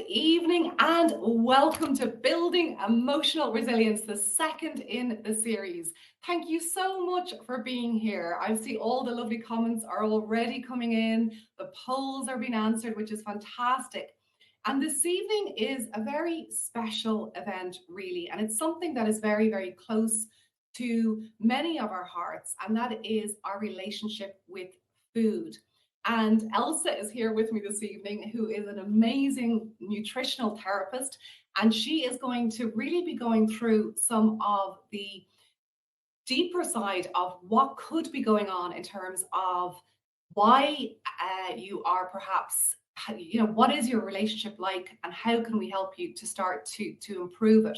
evening and welcome to Building Emotional Resilience, the second in the series. Thank you so much for being here. I see all the lovely comments are already coming in. The polls are being answered, which is fantastic. And this evening is a very special event, really, and it's something that is very, very close to many of our hearts, and that is our relationship with food. And Elsa is here with me this evening, who is an amazing nutritional therapist. And she is going to really be going through some of the deeper side of what could be going on in terms of why you are perhaps, what is your relationship like and how can we help you to start to improve it.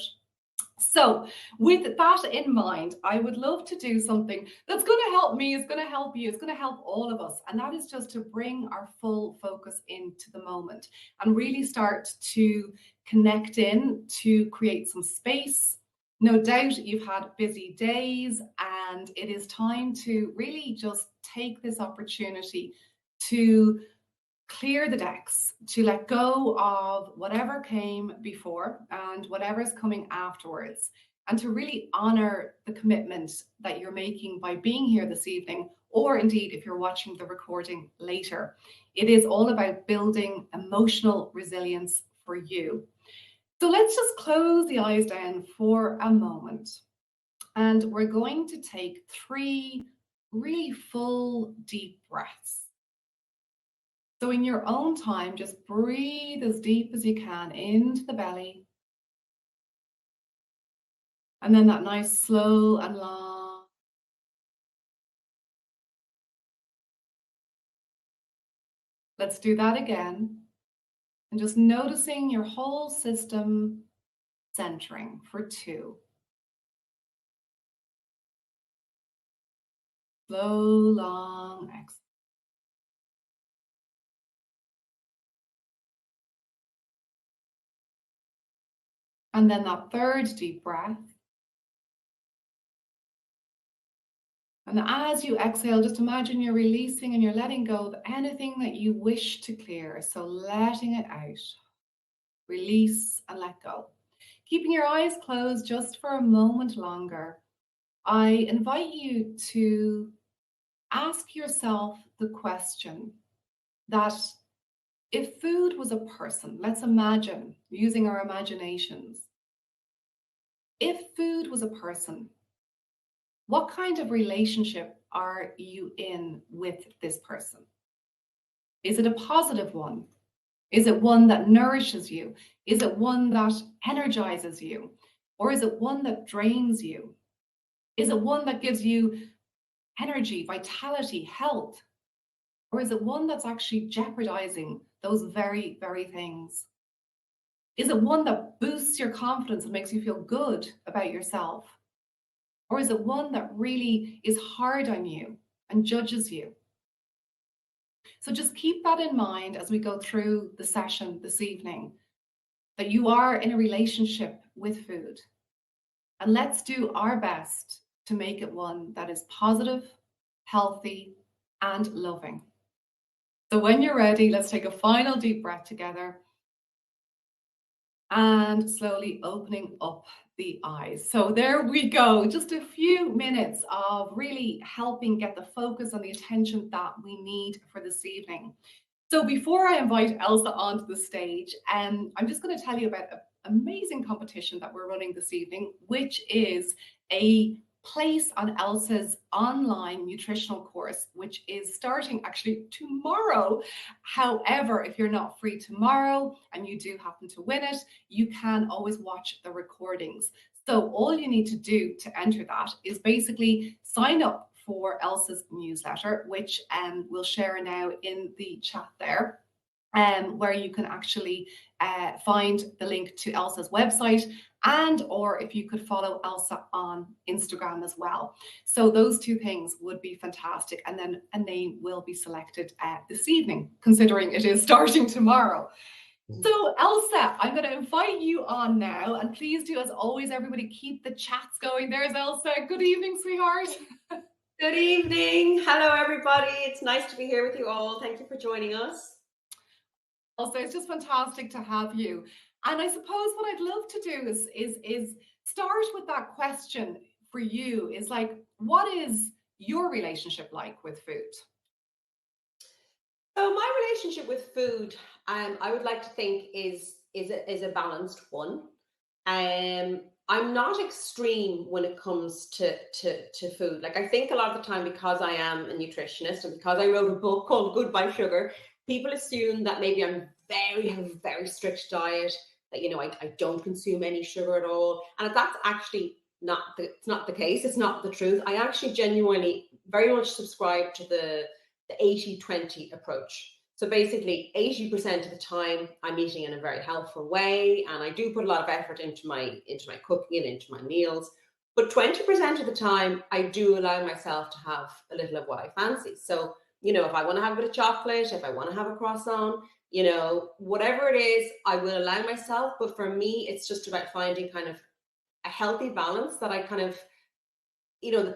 So with that in mind, I would love to do something that's going to help me, it's going to help you, it's going to help all of us. And that is just to bring our full focus into the moment and really start to connect in, to create some space. No doubt you've had busy days and it is time to really just take this opportunity to clear the decks, to let go of whatever came before and whatever's coming afterwards, and to really honor the commitment that you're making by being here this evening, or indeed if you're watching the recording later. It is all about building emotional resilience for you. So let's just close the eyes down for a moment, and we're going to take 3 really full deep breaths. So in your own time, just breathe as deep as you can into the belly. And then that nice slow and long. Let's do that again. And just noticing your whole system centering for 2. Slow, long exhale. And then that 3rd deep breath. And as you exhale, just imagine you're releasing and you're letting go of anything that you wish to clear. So letting it out. Release and let go. Keeping your eyes closed just for a moment longer, I invite you to ask yourself the question that if food was a person, let's imagine, using our imaginations, if food was a person, what kind of relationship are you in with this person? Is it a positive one? Is it one that nourishes you? Is it one that energizes you? Or is it one that drains you? Is it one that gives you energy, vitality, health? Or is it one that's actually jeopardizing those very, very things? Is it one that boosts your confidence and makes you feel good about yourself? Or is it one that really is hard on you and judges you? So just keep that in mind as we go through the session this evening, that you are in a relationship with food. And let's do our best to make it one that is positive, healthy, and loving. So when you're ready, let's take a final deep breath together and slowly opening up the eyes. So there we go. Just a few minutes of really helping get the focus and the attention that we need for this evening. So before I invite Elsa onto the stage, I'm just going to tell you about an amazing competition that we're running this evening, which is a place on Elsa's online nutritional course, which is starting actually tomorrow. However, if you're not free tomorrow and you do happen to win it, you can always watch the recordings. So all you need to do to enter that is basically sign up for Elsa's newsletter, which we'll share now in the chat there, where you can actually find the link to Elsa's website, and or if you could follow Elsa on Instagram as well. So those 2 things would be fantastic, and then a name will be selected this evening, considering it is starting tomorrow. So Elsa, I'm going to invite you on now, and please do, as always, everybody keep the chats going. There's Elsa. Good evening, sweetheart. Good evening. Hello, everybody. It's nice to be here with you all. Thank you for joining us. Also, it's just fantastic to have you. And I suppose what I'd love to do is start with that question for you is like, what is your relationship like with food? So my relationship with food, I would like to think is a balanced one. I'm not extreme when it comes to food. Like I think a lot of the time, because I am a nutritionist and because I wrote a book called Goodbye Sugar, people assume that maybe have a very strict diet, that I don't consume any sugar at all. And that's actually it's not the case. It's not the truth. I actually genuinely very much subscribe to the 80-20 approach. So basically 80% of the time I'm eating in a very healthful way, and I do put a lot of effort into my cooking and into my meals. But 20% of the time I do allow myself to have a little of what I fancy. So, if I want to have a bit of chocolate, if I want to have a croissant, whatever it is, I will allow myself. But for me, it's just about finding kind of a healthy balance that I kind of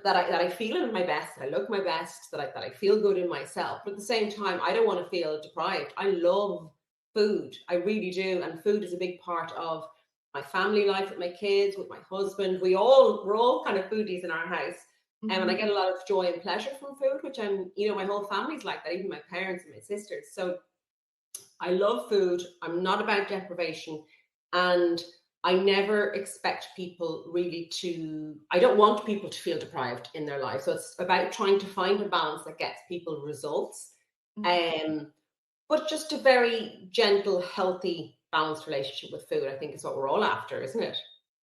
that I feel in my best, that I look my best, that I feel good in myself. But at the same time, I don't want to feel deprived. I love food. I really do. And food is a big part of my family life with my kids, with my husband. We're all kind of foodies in our house. And I get a lot of joy and pleasure from food, which my whole family's like that, even my parents and my sisters. So I love food. I'm not about deprivation. And I never expect people really I don't want people to feel deprived in their life. So it's about trying to find a balance that gets people results. But just a very gentle, healthy, balanced relationship with food, I think, is what we're all after, isn't it?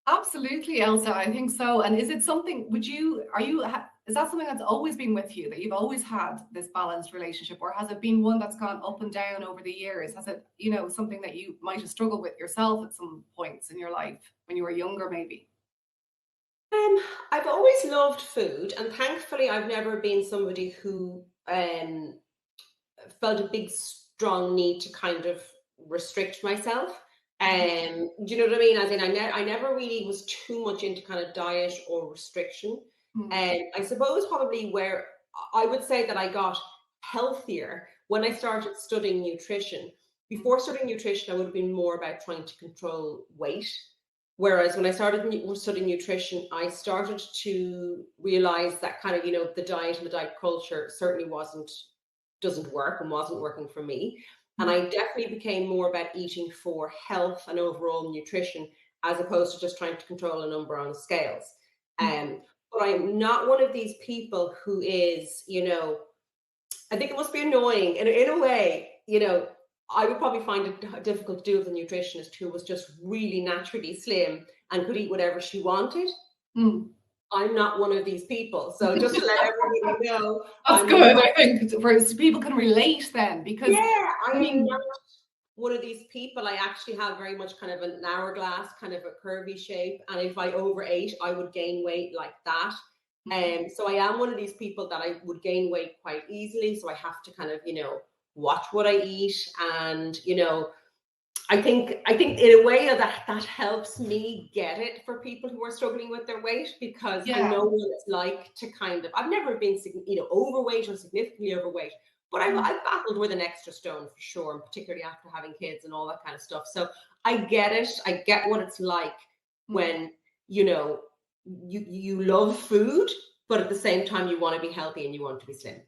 Absolutely, Elsa. I think so. And is it something, is that something that's always been with you, that you've always had this balanced relationship, or has it been one that's gone up and down over the years? Has it, something that you might have struggled with yourself at some points in your life when you were younger, maybe? I've always loved food, and thankfully, I've never been somebody who felt a big, strong need to kind of restrict myself. Do you know what I mean? As in, I never really was too much into kind of diet or restriction. And I suppose probably where I would say that I got healthier when I started studying nutrition. Before studying nutrition, I would have been more about trying to control weight. Whereas when I started studying nutrition, I started to realize that kind of, the diet and the diet culture certainly doesn't work and wasn't working for me. And I definitely became more about eating for health and overall nutrition, as opposed to just trying to control a number on scales. But I'm not one of these people who is, I think it must be annoying. And in a way, I would probably find it difficult to do with a nutritionist who was just really naturally slim and could eat whatever she wanted. I'm not one of these people. So just to let everybody know, That's I'm good. not. I think for people can relate then, because Yeah, I I'm mean, not one of these people. I actually have very much kind of an hourglass, kind of a curvy shape. And if I overate, I would gain weight like that. So I am one of these people that I would gain weight quite easily. So I have to kind of, watch what I eat. And, I think in a way that helps me get it for people who are struggling with their weight, because I yeah. know what it's like to kind of, I've never been, overweight or significantly overweight, but I've battled with an extra stone for sure, and particularly after having kids and all that kind of stuff. So I get it. I get what it's like when, you love food, but at the same time you want to be healthy and you want to be slim.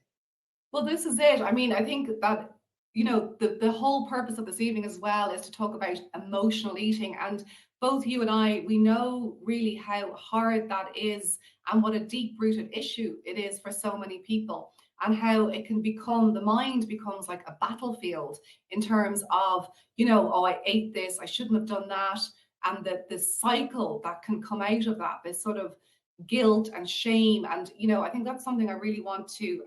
Well, this is it. I mean, I think that, the whole purpose of this evening as well is to talk about emotional eating. And both you and I, we know really how hard that is and what a deep rooted issue it is for so many people, and how it can become, the mind becomes like a battlefield in terms of, oh, I ate this, I shouldn't have done that. And the cycle that can come out of that, this sort of guilt and shame. And, I think that's something I really want to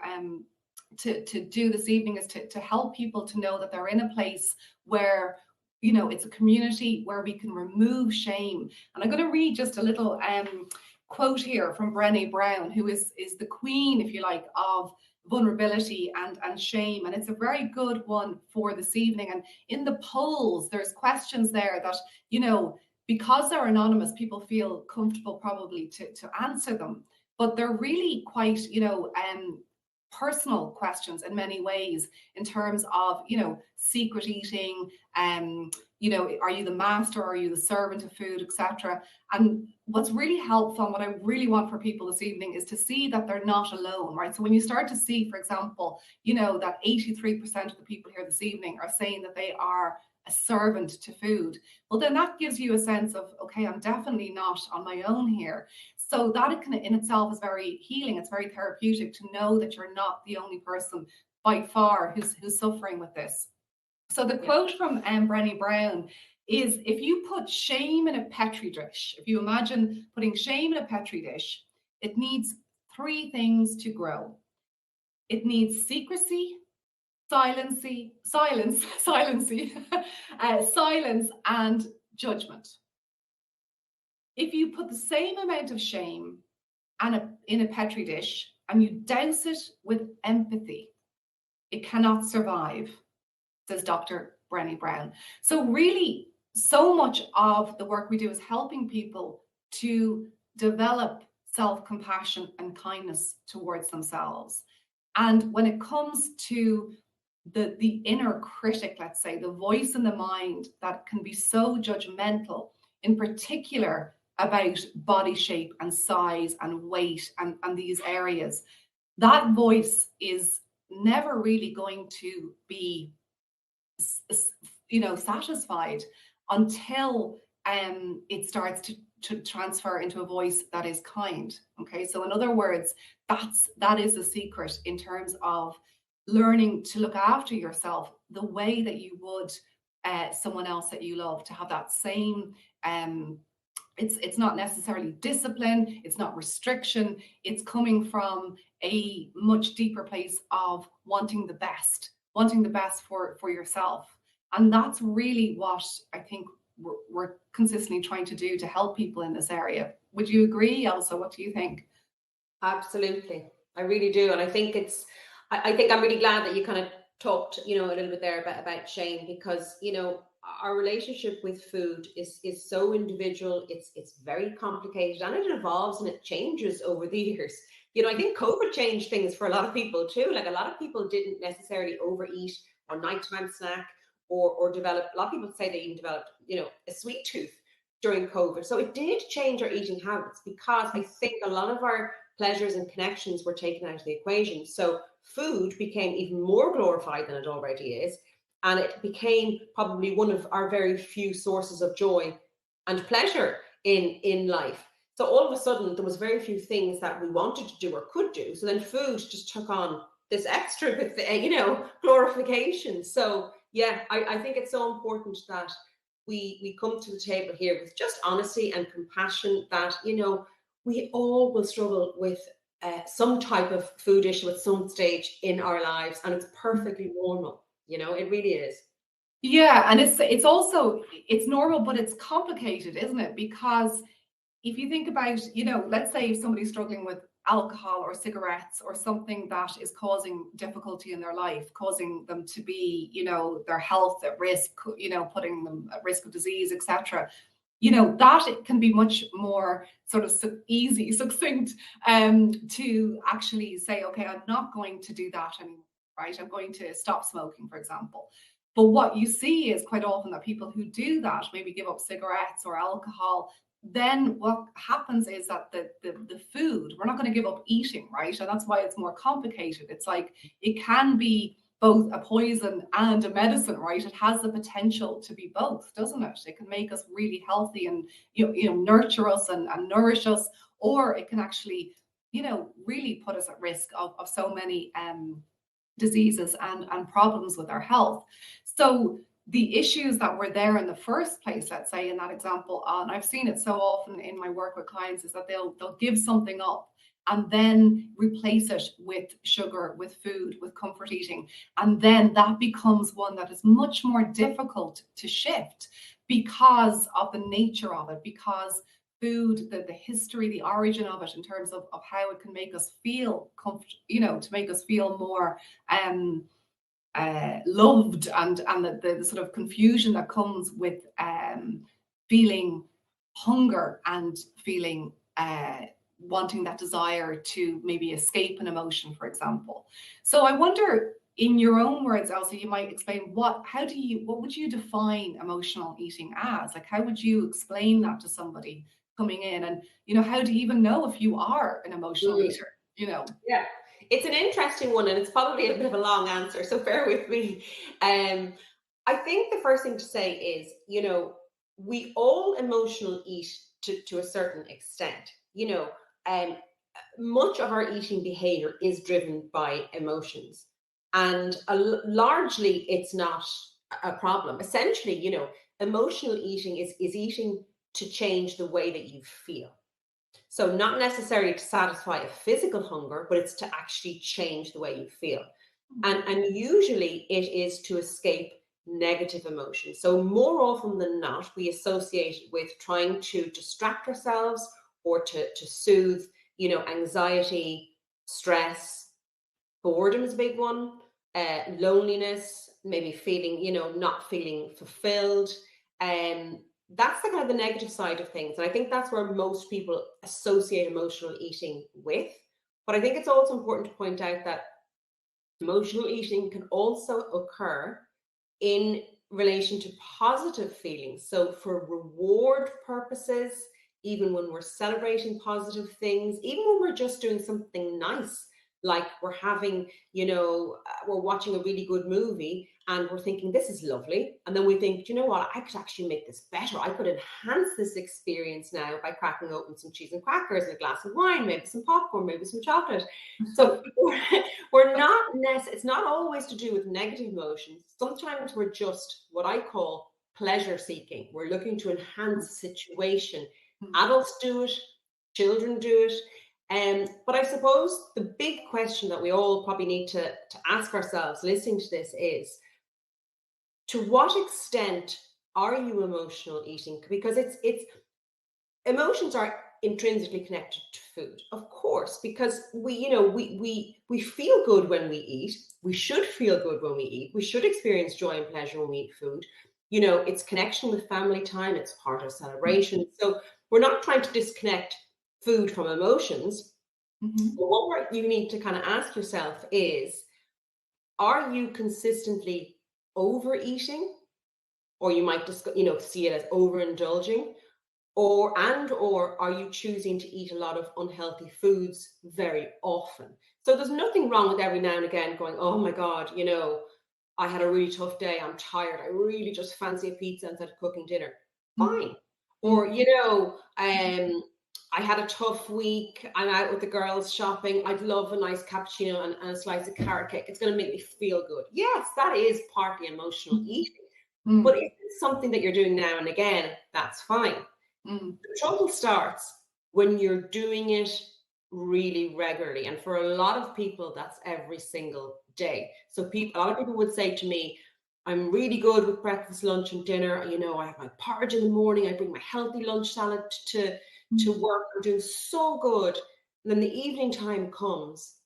do this evening, is to help people to know that they're in a place where, it's a community where we can remove shame. And I'm going to read just a little quote here from Brené Brown, who is the queen, if you like, of vulnerability and shame. And it's a very good one for this evening. And in the polls, there's questions there that, because they're anonymous, people feel comfortable probably to answer them, but they're really quite, personal questions in many ways, in terms of, secret eating, are you the master, are you the servant of food, etc. And what's really helpful, and what I really want for people this evening, is to see that they're not alone, right? So when you start to see, for example, that 83% of the people here this evening are saying that they are a servant to food, well, then that gives you a sense of, okay, I'm definitely not on my own here. So that in itself is very healing. It's very therapeutic to know that you're not the only person by far who's suffering with this. So the quote from Brené Brown is, if you put shame in a petri dish, if you imagine putting shame in a petri dish, it needs 3 things to grow. It needs secrecy, silence, and judgment. If you put the same amount of shame in a petri dish and you douse it with empathy, it cannot survive, says Dr. Brené Brown. So really, so much of the work we do is helping people to develop self-compassion and kindness towards themselves. And when it comes to the inner critic, let's say, the voice in the mind that can be so judgmental, in particular about body shape and size and weight and these areas, that voice is never really going to be satisfied until it starts to transfer into a voice that is kind. Okay, so in other words, that is the secret in terms of learning to look after yourself the way that you would someone else that you love, to have that same it's not necessarily discipline, it's not restriction, it's coming from a much deeper place of wanting the best for yourself. And that's really what I think we're consistently trying to do to help people in this area. Would you agree, Elsa? What do you think? Absolutely. I really do. And I think I think I'm really glad that you kind of talked, a little bit there about shame, because, our relationship with food is so individual. It's very complicated, and it evolves and it changes over the years. I think COVID changed things for a lot of people too. Like, a lot of people didn't necessarily overeat or nighttime snack or develop. A lot of people say they even developed, a sweet tooth during COVID. So it did change our eating habits, because I think a lot of our pleasures and connections were taken out of the equation. So food became even more glorified than it already is. And it became probably one of our very few sources of joy and pleasure in life. So all of a sudden, there was very few things that we wanted to do or could do. So then food just took on this extra, glorification. So yeah, I think it's so important that we come to the table here with just honesty and compassion, that, we all will struggle with some type of food issue at some stage in our lives, and it's perfectly normal. It really is. Yeah, and it's also, it's normal, but it's complicated, isn't it? Because if you think about, let's say somebody's struggling with alcohol or cigarettes or something that is causing difficulty in their life, causing them to be, their health at risk, putting them at risk of disease, etc. That it can be much more sort of easy, succinct, to actually say, okay, I'm not going to do that anymore, right? I'm going to stop smoking, for example. But what you see is quite often that people who do that, maybe give up cigarettes or alcohol, then what happens is that the food, we're not going to give up eating, right? And that's why it's more complicated. It's like, it can be both a poison and a medicine, right? It has the potential to be both, doesn't it? It can make us really healthy and nurture us and nourish us, or it can actually really put us at risk of so many diseases and problems with our health. So the issues that were there in the first place, let's say in that example, and I've seen it so often in my work with clients, is that they'll give something up and then replace it with sugar, with food, with comfort eating. And then that becomes one that is much more difficult to shift because of the nature of it, because food, the history, the origin of it, in terms of how it can make us feel comfortable, to make us feel more loved, and the sort of confusion that comes with feeling hunger and feeling wanting that desire to maybe escape an emotion, for example. So I wonder, in your own words, Elsa, you might explain what would you define emotional eating as? Like, how would you explain that to somebody coming in? And, how do you even know if you are an emotional eater, Yeah, it's an interesting one, and it's probably a bit of a long answer, so bear with me. I think the first thing to say is, we all emotional eat to a certain extent. Much of our eating behavior is driven by emotions, and largely it's not a problem. Essentially, emotional eating is eating to change the way that you feel. So not necessarily to satisfy a physical hunger, but it's to actually change the way you feel. And usually it is to escape negative emotions. So more often than not, we associate it with trying to distract ourselves or to soothe, anxiety, stress. Boredom is a big one. Loneliness, maybe feeling, not feeling fulfilled. That's the kind of the negative side of things. And I think that's where most people associate emotional eating with. But I think it's also important to point out that emotional eating can also occur in relation to positive feelings. So for reward purposes, even when we're celebrating positive things, even when we're just doing something nice, like we're having, we're watching a really good movie and we're thinking, this is lovely. And then we think, you know what, I could actually make this better. I could enhance this experience now by cracking open some cheese and crackers and a glass of wine, maybe some popcorn, maybe some chocolate. So we're not it's not always to do with negative emotions. Sometimes we're just what I call pleasure seeking. We're looking to enhance the situation. Adults do it, children do it. But I suppose the big question that we all probably need to ask ourselves listening to this is, to what extent are you emotional eating? Because it's emotions are intrinsically connected to food, of course, because we feel good when we eat. We should feel good when we eat. We should experience joy and pleasure when we eat food. It's connection with family time. It's part of celebration. So we're not trying to disconnect food from emotions. But what you need to kind of ask yourself is, are you consistently overeating? Or you might just, see it as overindulging. Or are you choosing to eat a lot of unhealthy foods very often? So there's nothing wrong with every now and again going, oh my God, I had a really tough day. I'm tired. I really just fancy a pizza instead of cooking dinner. Fine. Or, I had a tough week. I'm out with the girls shopping. I'd love a nice cappuccino and a slice of carrot cake. It's going to make me feel good. Yes, that is partly emotional eating. But if it's something that you're doing now and again, that's fine. The trouble starts when you're doing it really regularly. And for a lot of people, that's every single day. So a lot of people would say to me, I'm really good with breakfast, lunch, and dinner. I have my porridge in the morning. I bring my healthy lunch salad to work. I'm doing so good. And then the evening time comes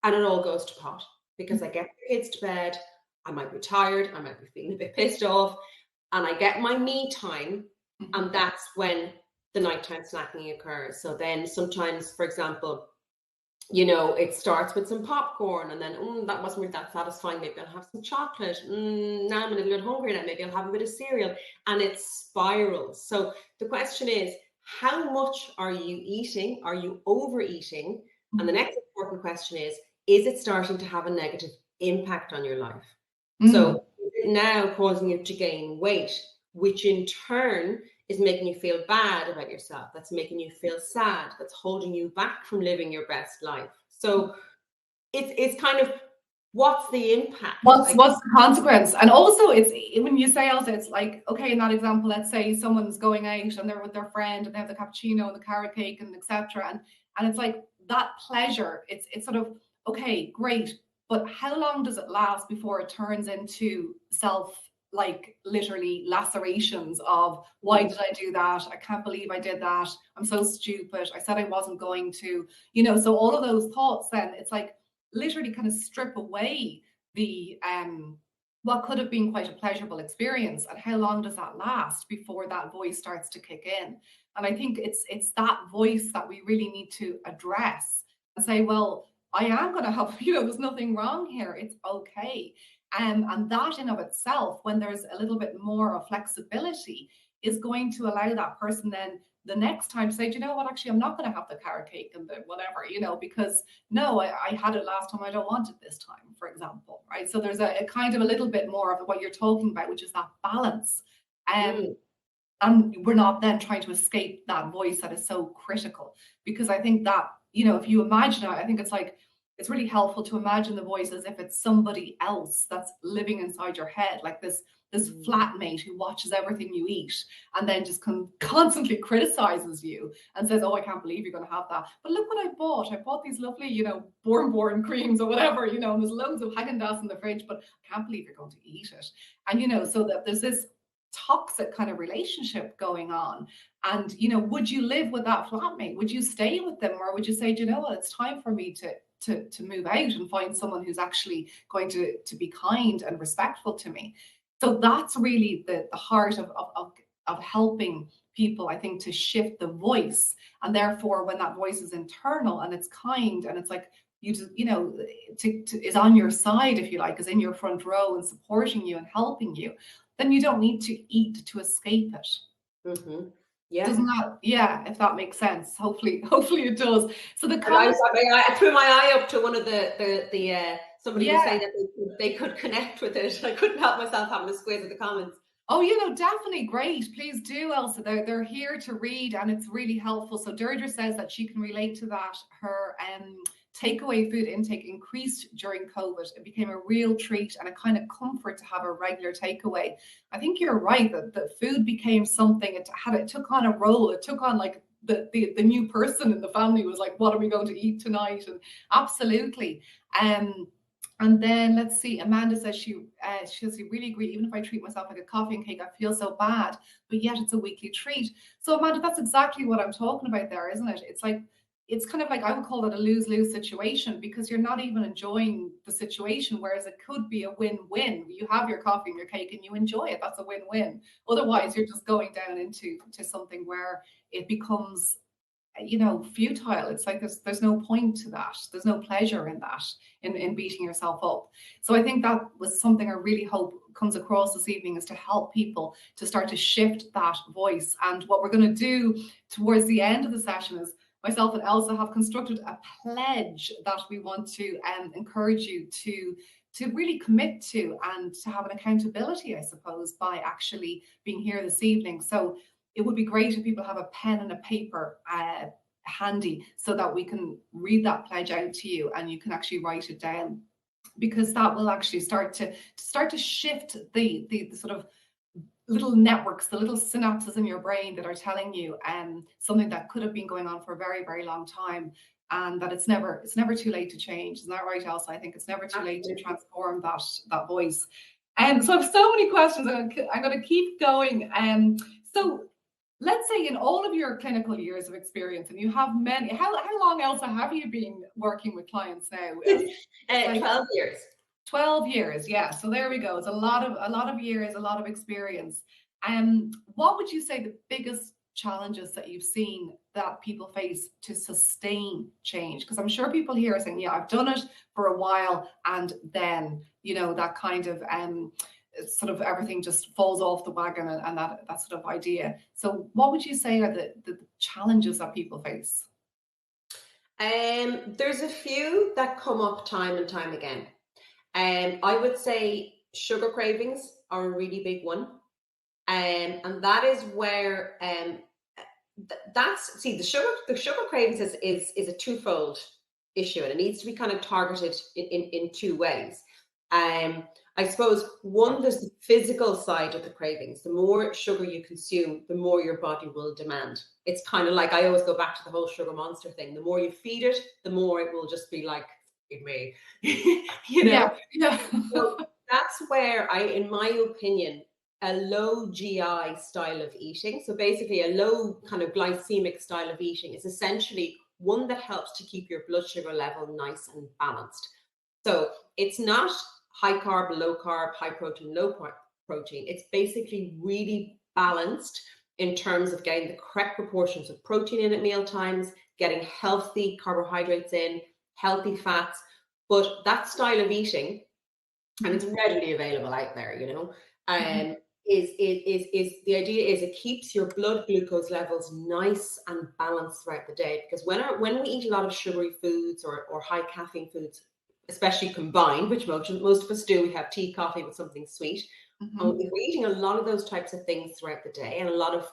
and it all goes to pot, because I get the kids to bed. I might be tired. I might be feeling a bit pissed off. And I get my me time. And that's when the nighttime snacking occurs. So then sometimes, for example, it starts with some popcorn, and then that wasn't really that satisfying. Maybe I'll have some chocolate. Now I'm a little bit hungry. Now maybe I'll have a bit of cereal, and it spirals. So the question is, how much are you eating? Are you overeating? And the next important question is it starting to have a negative impact on your life? So is it now causing you to gain weight, which in turn is making you feel bad about yourself? That's making you feel sad. That's holding you back from living your best life. So it's kind of, what's the impact? What's the consequence? And also, it's when you say also, it's like, okay, in that example, let's say someone's going out and they're with their friend and they have the cappuccino and the carrot cake and etc. And it's like that pleasure. It's sort of, okay, great, but how long does it last before it turns into literally lacerations of, why did I do that? I can't believe I did that. I'm so stupid. I said I wasn't going to, so all of those thoughts, then it's like literally kind of strip away the what could have been quite a pleasurable experience, and how long does that last before that voice starts to kick in? And I think it's that voice that we really need to address and say, well, I am going to have, there's nothing wrong here, it's okay. And that in of itself, when there's a little bit more of flexibility, is going to allow that person then the next time to say, do you know what, actually, I'm not going to have the carrot cake and the whatever, because no, I had it last time, I don't want it this time, for example, right? So there's a kind of a little bit more of what you're talking about, which is that balance. Mm. And we're not then trying to escape that voice that is so critical. Because I think that, if you imagine it, I think it's really helpful to imagine the voice as if it's somebody else that's living inside your head, like this flatmate who watches everything you eat and then just constantly criticizes you and says, oh, I can't believe you're going to have that. But look what I bought. I bought these lovely, Born creams or whatever, and there's loads of Haagen-Dazs in the fridge, but I can't believe you're going to eat it. And, so that there's this toxic kind of relationship going on. And, would you live with that flatmate? Would you stay with them? Or would you say, do you know what, it's time for me to move out and find someone who's actually going to be kind and respectful to me? So that's really the heart of helping people, I think, to shift the voice. And therefore, when that voice is internal and it's kind and it's like, you just, is on your side, if you like, is in your front row and supporting you and helping you, then you don't need to eat to escape it. Mm-hmm. Yeah. Doesn't that, yeah, if that makes sense. Hopefully it does. So the comments, I threw my eye up to one of the somebody was saying that they could connect with it. I couldn't help myself having a squeeze at the comments. Oh, definitely great. Please do, Elsa. They're here to read and it's really helpful. So Deirdre says that she can relate to that. Her takeaway food intake increased during COVID. It became a real treat and a kind of comfort to have a regular takeaway. I think you're right that food became something, it took on a role. It took on like the new person in the family was like, what are we going to eat tonight? And absolutely. And then let's see, Amanda says she really agree. Even if I treat myself like a coffee and cake, I feel so bad, but yet it's a weekly treat. So Amanda, that's exactly what I'm talking about there, isn't it? It's kind of like, I would call it a lose-lose situation, because you're not even enjoying the situation, whereas it could be a win-win. You have your coffee and your cake and you enjoy it. That's a win-win. Otherwise, you're just going down into something where it becomes futile. It's like there's no point to that. There's no pleasure in that, in beating yourself up. So I think that was something I really hope comes across this evening, is to help people to start to shift that voice. And what we're going to do towards the end of the session is, myself and Elsa have constructed a pledge that we want to encourage you to really commit to, and to have an accountability, I suppose, by actually being here this evening. So it would be great if people have a pen and a paper handy, so that we can read that pledge out to you and you can actually write it down, because that will actually start to shift the sort of little networks, the little synapses in your brain that are telling you something that could have been going on for a very, very long time, and that it's never too late to change. Isn't that right, Elsa? I think it's never too late to transform that voice. And so I have so many questions. I'm going to keep going. So let's say in all of your clinical years of experience, and you have many, how long, Elsa, have you been working with clients now? 12 years. 12 years, yeah. So there we go. It's a lot of years, a lot of experience. What would you say the biggest challenges that you've seen that people face to sustain change? Because I'm sure people here are saying, yeah, I've done it for a while, and then, that kind of sort of everything just falls off the wagon, and that sort of idea. So what would you say are the challenges that people face? There's a few that come up time and time again. I would say sugar cravings are a really big one. And that is where the sugar cravings is a twofold issue, and it needs to be kind of targeted in two ways. I suppose one, there's the physical side of the cravings. The more sugar you consume, the more your body will demand. It's kind of like, I always go back to the whole sugar monster thing. The more you feed it, the more it will just be like, it may, Yeah. So that's where in my opinion, a low GI style of eating, so basically a low kind of glycemic style of eating, is essentially one that helps to keep your blood sugar level nice and balanced. So it's not high carb, low carb, high protein, low protein. It's basically really balanced in terms of getting the correct proportions of protein in at meal times, getting healthy carbohydrates in, healthy fats. But that style of eating, and it's readily available out there, you know, is the idea is it keeps your blood glucose levels nice and balanced throughout the day. Because when we eat a lot of sugary foods or high caffeine foods, especially combined, which most of us do, we have tea, coffee with something sweet. And if we're eating a lot of those types of things throughout the day and a lot of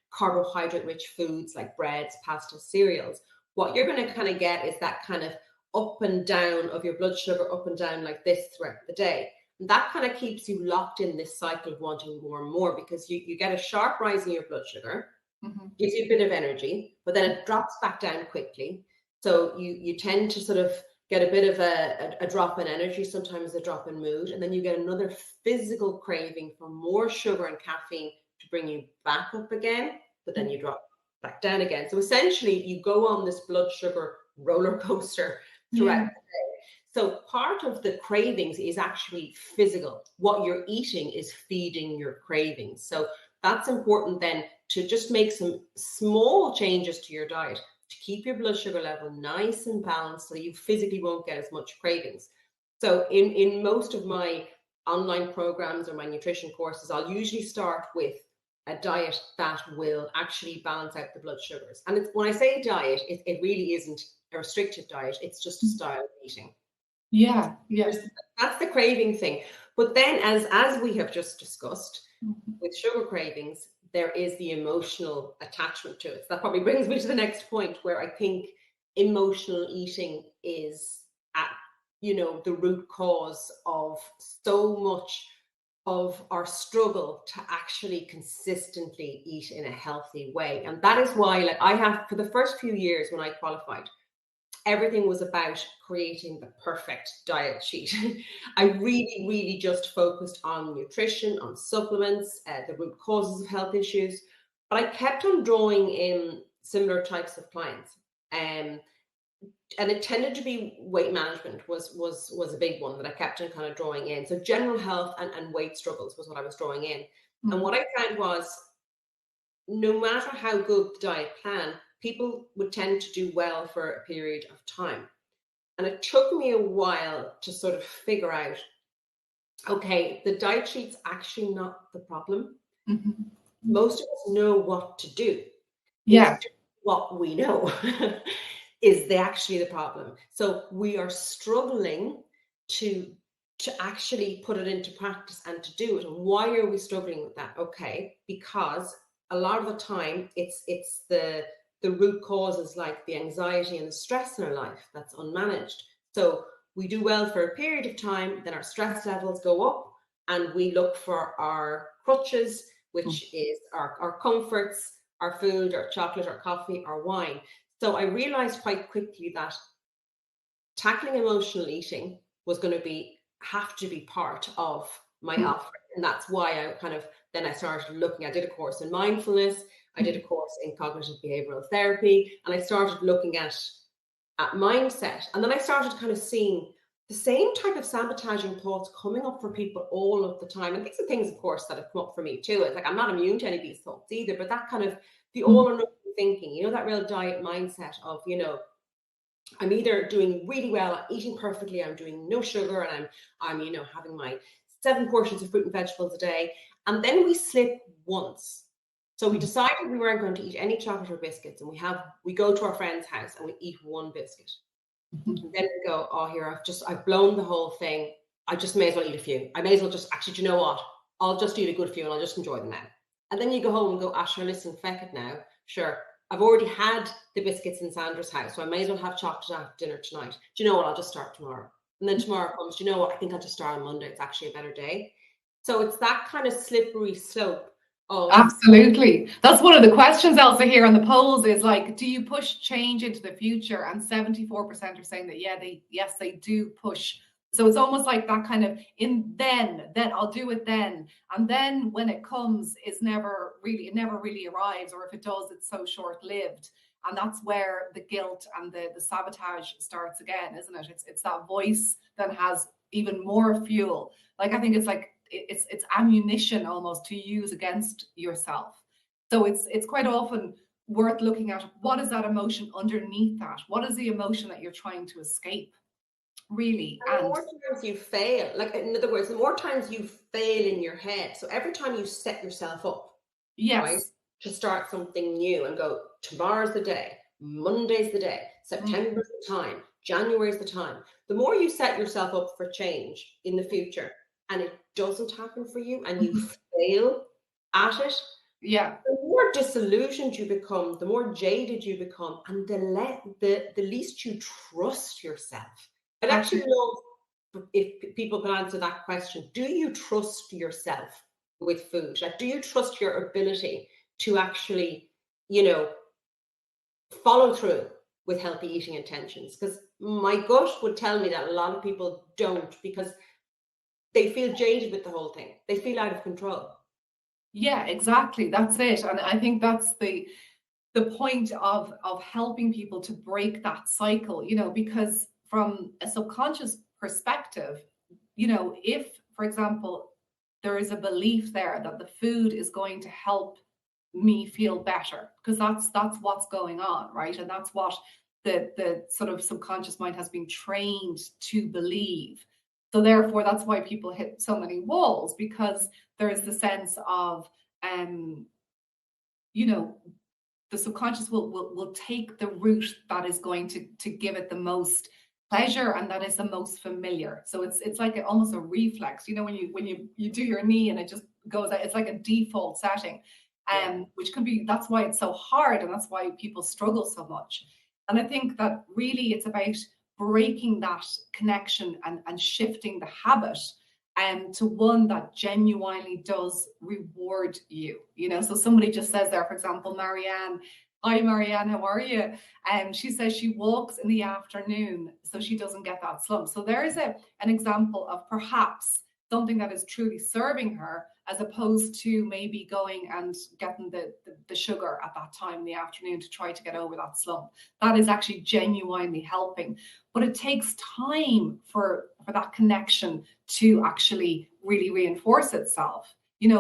carbohydrate rich foods like breads, pasta, cereals, what you're going to kind of get is that kind of up and down of your blood sugar, up and down like this throughout the day. And that kind of keeps you locked in this cycle of wanting more and more, because you get a sharp rise in your blood sugar, gives you a bit of energy, but then it drops back down quickly. So you tend to sort of get a bit of a drop in energy, sometimes a drop in mood, and then you get another physical craving for more sugar and caffeine to bring you back up again, but then you drop back down again. So essentially you go on this blood sugar roller coaster throughout the day. So part of the cravings is actually physical. What you're eating is feeding your cravings. So that's important then, to just make some small changes to your diet to keep your blood sugar level nice and balanced, so you physically won't get as much cravings. So in most of my online programs or my nutrition courses, I'll usually start with a diet that will actually balance out the blood sugars. And when I say diet, it really isn't a restrictive diet. It's just a style of eating. Yeah. That's the craving thing. But then, as we have just discussed, with sugar cravings, there is the emotional attachment to it. So that probably brings me to the next point, where I think emotional eating is at, the root cause of so much of our struggle to actually consistently eat in a healthy way. And that is why, like, I have, for the first few years when I qualified, everything was about creating the perfect diet sheet. I really, really just focused on nutrition, on supplements, the root causes of health issues. But I kept on drawing in similar types of clients. And it tended to be weight management was a big one that I kept on kind of drawing in. So general health and weight struggles was what I was drawing in. And what I found was, no matter how good the diet plan, people would tend to do well for a period of time. And it took me a while to sort of figure out, okay, the diet sheet's actually not the problem. Most of us know what to do. Yeah. It's what we know is actually the problem. So we are struggling to actually put it into practice and to do it. And why are we struggling with that? Okay, because a lot of the time it's the root causes, like the anxiety and the stress in our life, that's unmanaged. So we do well for a period of time, then our stress levels go up, and we look for our crutches, which is our comforts, our food, our chocolate, our coffee, our wine. So I realized quite quickly that tackling emotional eating was going to have to be part of my offering. And that's why I started looking. I did a course in mindfulness, I did a course in cognitive behavioral therapy, and I started looking at mindset. And then I started kind of seeing the same type of sabotaging thoughts coming up for people all of the time. And these are things, of course, that have come up for me too. It's like, I'm not immune to any of these thoughts either, but that kind of the all or nothing thinking, that real diet mindset of, I'm either doing really well, I'm eating perfectly, I'm doing no sugar, and I'm having my 7 portions of fruit and vegetables a day. And then we slip once. So we decided we weren't going to eat any chocolate or biscuits, and we go to our friend's house and we eat 1 biscuit. And then we go, oh, here, I've blown the whole thing. I just may as well eat a few. I may as well just, actually, do you know what? I'll just eat a good few and I'll just enjoy them now. And then you go home and go, sure, listen, feck it now. Sure, I've already had the biscuits in Sandra's house, so I may as well have chocolate after dinner tonight. Do you know what? I'll just start tomorrow. And then tomorrow comes, do you know what? I think I'll just start on Monday. It's actually a better day. So it's that kind of slippery slope. Absolutely. That's one of the questions, Elsa, here on the polls is like, do you push change into the future? And 74% are saying that, yes, they do push. So it's almost like that kind of then I'll do it then. And then when it comes, it never really arrives. Or if it does, it's so short-lived. And that's where the guilt and the sabotage starts again, isn't it? It's that voice that has even more fuel. Like, I think it's like it's ammunition almost to use against yourself. So it's quite often worth looking at, what is that emotion underneath that? What is the emotion that you're trying to escape, really? And the And more times you fail, like in other words, the more times you fail in your head. So every time you set yourself up, right, yes, to start something new and go, tomorrow's the day, Monday's the day, September's the time, January's the time. The more you set yourself up for change in the future and it doesn't happen for you and you fail at it, yeah, the more disillusioned you become, the more jaded you become, and the least you trust yourself. I'd actually absolutely. love if people can answer that question. Do you trust yourself with food? Like, do you trust your ability to actually, follow through with healthy eating intentions? Because my gut would tell me that a lot of people don't, because they feel jaded with the whole thing. They feel out of control. Yeah, exactly. That's it. And I think that's the point of helping people to break that cycle, because from a subconscious perspective, if, for example, there is a belief there that the food is going to help me feel better, because that's what's going on, right? And that's what the sort of subconscious mind has been trained to believe. So therefore, that's why people hit so many walls, because there is the sense of um you know the subconscious will take the route that is going to give it the most pleasure, and that is the most familiar. So it's like almost a reflex, when you do your knee and it just goes out. It's like a default setting, Yeah. which can be, that's why it's so hard, and that's why people struggle so much. And I think that really it's about breaking that connection and shifting the habit to one that genuinely does reward you. So somebody just says there, for example, Marianne. Hi, Marianne, how are you? She says she walks in the afternoon so she doesn't get that slump. So there is an example of perhaps something that is truly serving her, as opposed to maybe going and getting the sugar at that time in the afternoon to try to get over that slump. That is actually genuinely helping. But it takes time for that connection to actually really reinforce itself,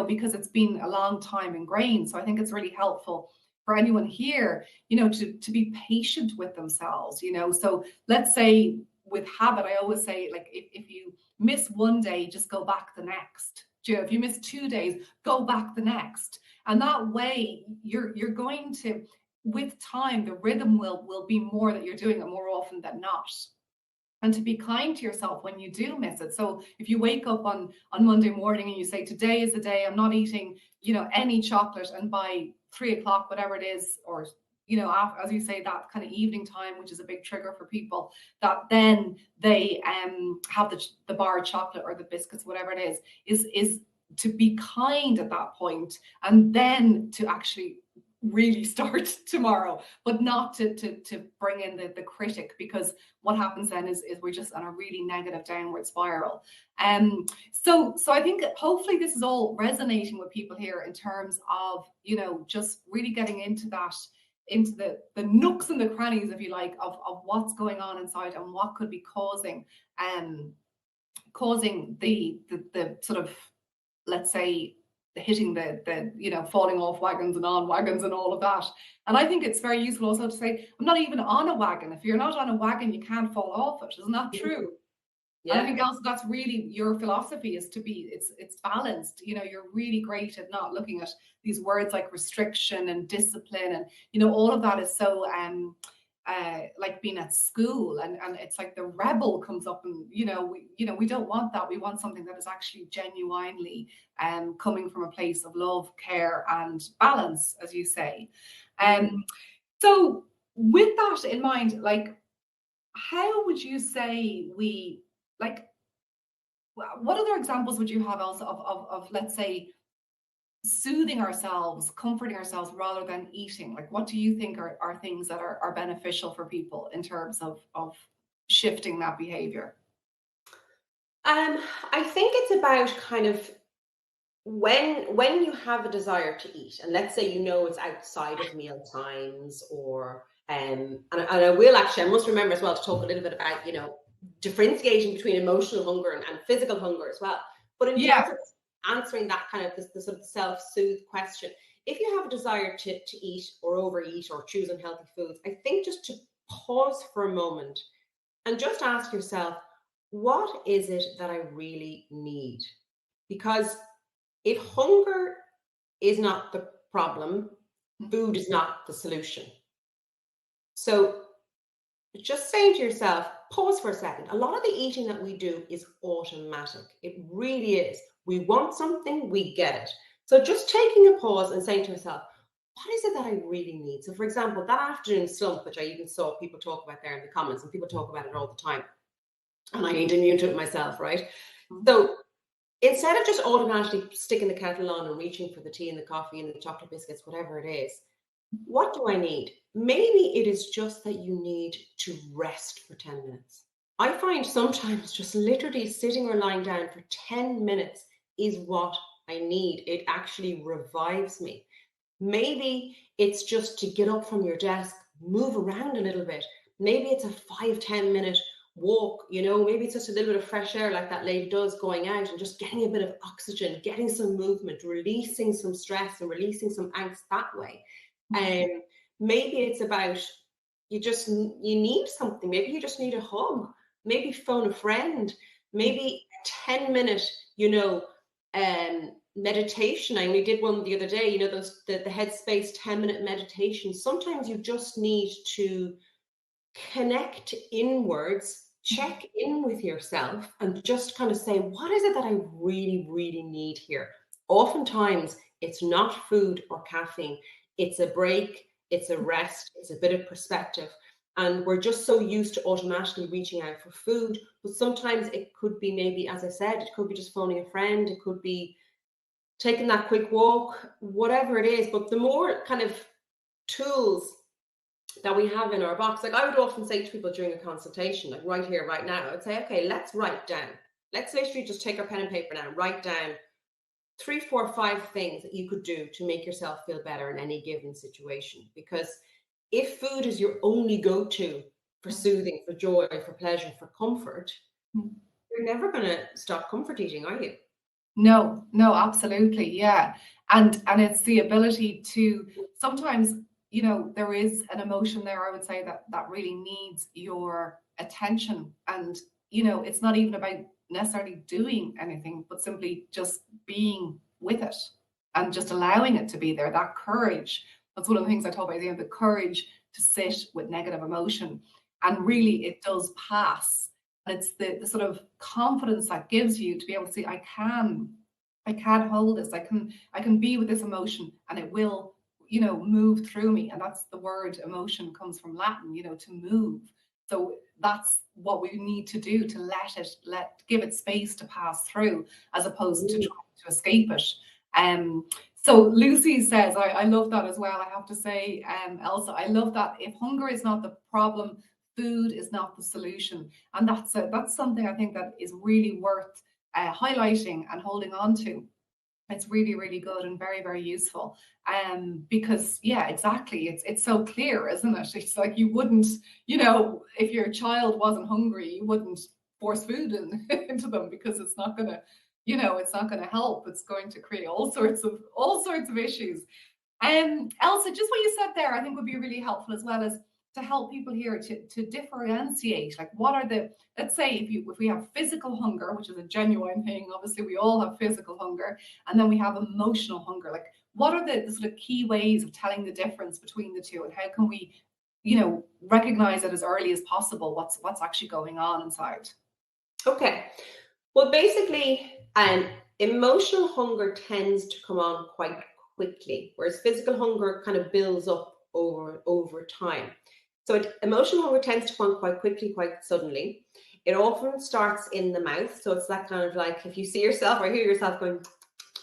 because it's been a long time ingrained. So I think it's really helpful for anyone here, to be patient with themselves. So let's say with habit, I always say, like, if you miss one day, just go back the next. If you miss 2 days, go back the next. And that way you're going to, with time, the rhythm will be more that you're doing it more often than not. And to be kind to yourself when you do miss it. So if you wake up on Monday morning and you say, today is the day I'm not eating, any chocolate, and by 3 o'clock, whatever it is, or after, as you say, that kind of evening time, which is a big trigger for people, that then they have the bar of chocolate or the biscuits, whatever it is to be kind at that point, and then to actually really start tomorrow, but not to bring in the critic, because what happens then is we're just on a really negative downward spiral. So I think hopefully this is all resonating with people here, in terms of just really getting into that, into the nooks and the crannies, if you like, of what's going on inside, and what could be causing the sort of, let's say, hitting the falling off wagons and on wagons and all of that. And I think it's very useful also to say, I'm not even on a wagon. If you're not on a wagon, you can't fall off it. Isn't that true? And I Yeah. think also that's really your philosophy, is to be, it's balanced. You're really great at not looking at these words like restriction and discipline, and all of that is so like being at school, and it's like the rebel comes up, and we don't want that. We want something that is actually genuinely coming from a place of love, care, and balance, as you say. So with that in mind, like, how would you say we, like, what other examples would you have also of let's say, soothing ourselves, comforting ourselves rather than eating? Like, what do you think are things that are beneficial for people in terms of shifting that behavior? I think it's about kind of when you have a desire to eat, and let's say it's outside of meal times, or and I will actually, I must remember as well to talk a little bit about differentiating between emotional hunger and physical hunger as well. But in terms of answering that kind of the sort of self-soothe question, if you have a desire to eat or overeat or choose unhealthy foods, I think just to pause for a moment and just ask yourself, what is it that I really need? Because if hunger is not the problem, food is not the solution. So just saying to yourself, pause for a second. A lot of the eating that we do is automatic. It really is. We want something, we get it. So just taking a pause and saying to yourself, what is it that I really need? So for example, that afternoon slump, which I even saw people talk about there in the comments, and people talk about it all the time, and I ain't immune to it myself, right? So instead of just automatically sticking the kettle on and reaching for the tea and the coffee and the chocolate biscuits, whatever it is, what do I need? Maybe it is just that you need to rest for 10 minutes. I find sometimes just literally sitting or lying down for 10 minutes is what I need. It actually revives me. Maybe it's just to get up from your desk, move around a little bit. Maybe it's a 5-10 minute walk, maybe it's just a little bit of fresh air like that lady does, going out and just getting a bit of oxygen, getting some movement, releasing some stress and releasing some angst that way. Maybe it's about you need something. Maybe you just need a hug. Maybe phone a friend. Maybe a 10-minute, meditation. I only did one the other day. Those the Headspace 10-minute meditation. Sometimes you just need to connect inwards, check in with yourself, and just kind of say, what is it that I really, really need here? Oftentimes, it's not food or caffeine. It's a break. It's a rest, it's a bit of perspective. And we're just so used to automatically reaching out for food. But sometimes it could be, maybe, as I said, it could be just phoning a friend. It could be taking that quick walk, whatever it is. But the more kind of tools that we have in our box, like I would often say to people during a consultation, like right here, right now, I would say, okay, let's write down. Let's literally just take our pen and paper now, write down 3, 4, 5 things that you could do to make yourself feel better in any given situation. Because if food is your only go-to for soothing, for joy, for pleasure, for comfort, you're never going to stop comfort eating, are you? No, absolutely. Yeah. And it's the ability to sometimes, there is an emotion there, I would say, that really needs your attention. And, it's not even about necessarily doing anything, but simply just being with it and just allowing it to be there. That courage. That's one of the things I talk about, the courage to sit with negative emotion. And really, it does pass. And it's the sort of confidence that gives you to be able to see, I can hold this. I can be with this emotion, and it will, move through me. And that's the word emotion comes from Latin, to move. So that's what we need to do, to give it space to pass through, as opposed to trying to escape it. So Lucy says, I love that as well. I have to say, Elsa, I love that. If hunger is not the problem, food is not the solution. And that's something I think that is really worth highlighting and holding on to. It's really, really good and very, very useful. Because exactly, it's so clear, isn't it? It's like you wouldn't, if your child wasn't hungry, you wouldn't force food into them, because it's not gonna, it's not gonna help. It's going to create all sorts of issues. Elsa, just what you said there, I think would be really helpful, as well as to help people here to differentiate, like, what are the, let's say if we have physical hunger, which is a genuine thing, obviously we all have physical hunger, and then we have emotional hunger, like, what are the sort of key ways of telling the difference between the two, and how can we, recognize it as early as possible, what's actually going on inside? Okay, well, basically, emotional hunger tends to come on quite quickly, whereas physical hunger kind of builds up over time. So emotional hunger tends to come on quite quickly, quite suddenly. It often starts in the mouth. So it's that kind of like, if you see yourself or hear yourself going,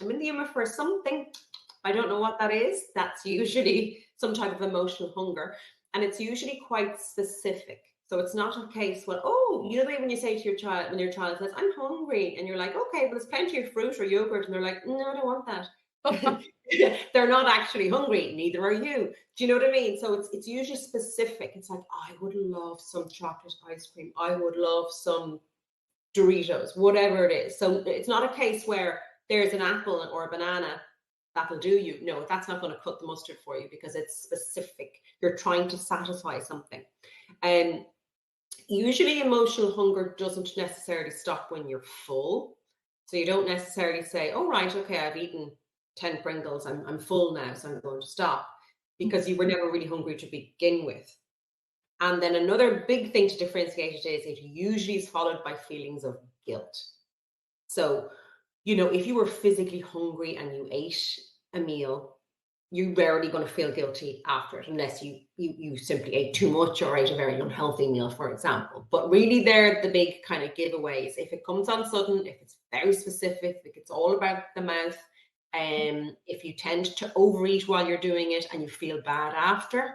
I'm in the humor for something, I don't know what that is, that's usually some type of emotional hunger. And it's usually quite specific. So it's not a case when, the way when you say to your child, when your child says, I'm hungry, and you're like, okay, well, there's plenty of fruit or yogurt, and they're like, no, I don't want that. they're not actually hungry, neither are you. Do you know what I mean? So it's usually specific. It's like, I would love some chocolate ice cream, I would love some Doritos, whatever it is. So it's not a case where there's an apple or a banana that'll do you. No, that's not going to cut the mustard for you, because it's specific. You're trying to satisfy something. And usually emotional hunger doesn't necessarily stop when you're full. So you don't necessarily say, oh, right, okay, I've eaten 10 Pringles, I'm full now, so I'm going to stop, because you were never really hungry to begin with. And then another big thing to differentiate it is, it usually is followed by feelings of guilt. So, if you were physically hungry and you ate a meal, you're rarely going to feel guilty after it, unless you simply ate too much or ate a very unhealthy meal, for example. But really, they're the big kind of giveaways. If it comes on sudden, if it's very specific, if it's all about the mouth, if you tend to overeat while you're doing it and you feel bad after,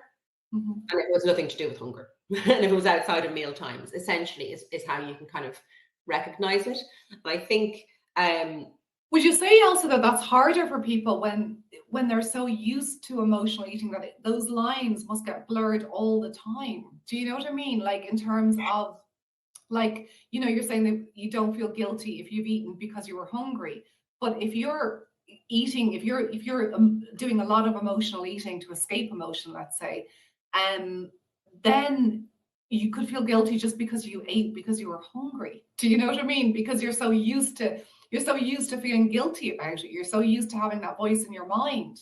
and it was nothing to do with hunger, and if it was outside of meal times, essentially is how you can kind of recognize it. And I think would you say also that that's harder for people when they're so used to emotional eating that those lines must get blurred all the time? Do you know what I mean? Like, in terms of, like, you're saying that you don't feel guilty if you've eaten because you were hungry, but if you're eating, if you're doing a lot of emotional eating to escape emotion, let's say, then you could feel guilty just because you ate because you were hungry. Do you know what I mean? Because you're so used to feeling guilty about it. You're so used to having that voice in your mind.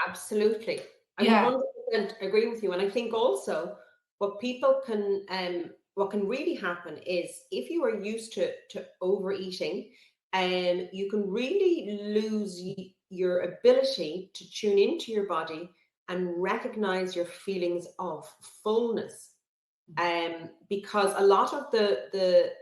Absolutely. I Yeah. 100% agree with you. And I think also what can really happen is, if you are used to overeating, you can really lose your ability to tune into your body and recognize your feelings of fullness. Because a lot of the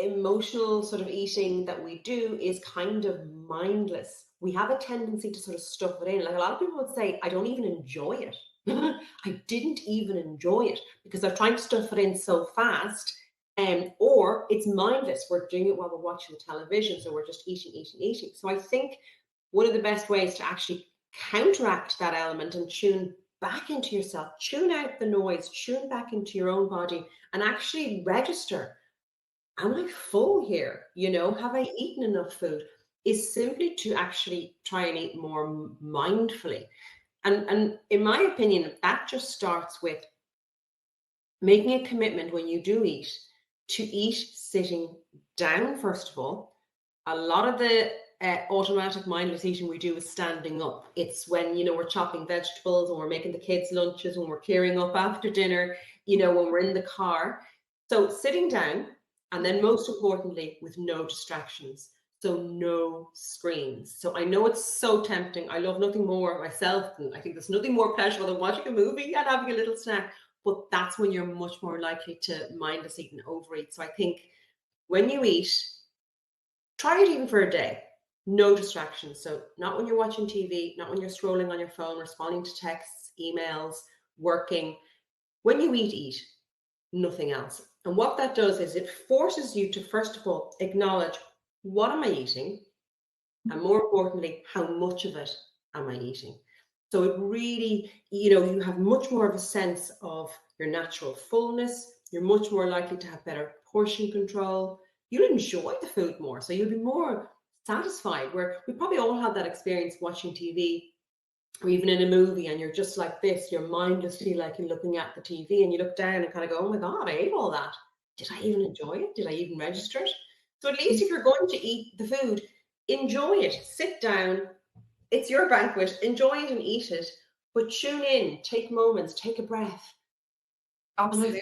emotional sort of eating that we do is kind of mindless. We have a tendency to sort of stuff it in. Like, a lot of people would say, I don't even enjoy it. I didn't even enjoy it because they're trying to stuff it in so fast. Or it's mindless. We're doing it while we're watching the television. So we're just eating, eating, eating. So I think one of the best ways to actually counteract that element and tune back into yourself, tune out the noise, tune back into your own body, and actually register, am I full here? Have I eaten enough food? Is simply to actually try and eat more mindfully. And in my opinion, that just starts with making a commitment when you do eat, to eat sitting down, first of all. A lot of the automatic mindless eating we do is standing up. It's when, we're chopping vegetables, and we're making the kids' lunches, when we're clearing up after dinner, when we're in the car. So sitting down, and then most importantly, with no distractions. So no screens. So I know it's so tempting. I love nothing more myself, and I think there's nothing more pleasurable than watching a movie and having a little snack. But that's when you're much more likely to mindless eat and overeat. So I think when you eat, try it even for a day. No distractions. So not when you're watching TV, not when you're scrolling on your phone, responding to texts, emails, working. When you eat, nothing else. And what that does is, it forces you to, first of all, acknowledge, what am I eating? And more importantly, how much of it am I eating? So it really, you have much more of a sense of your natural fullness. You're much more likely to have better portion control. You'll enjoy the food more. So you'll be more satisfied. Where we probably all have that experience watching TV, or even in a movie, and you're just like this, you're mindlessly like you're looking at the TV, and you look down and kind of go, oh my God, I ate all that. Did I even enjoy it? Did I even register it? So at least if you're going to eat the food, enjoy it. Sit down. It's your banquet. Enjoy it and eat it. But tune in, take moments, take a breath. Absolutely.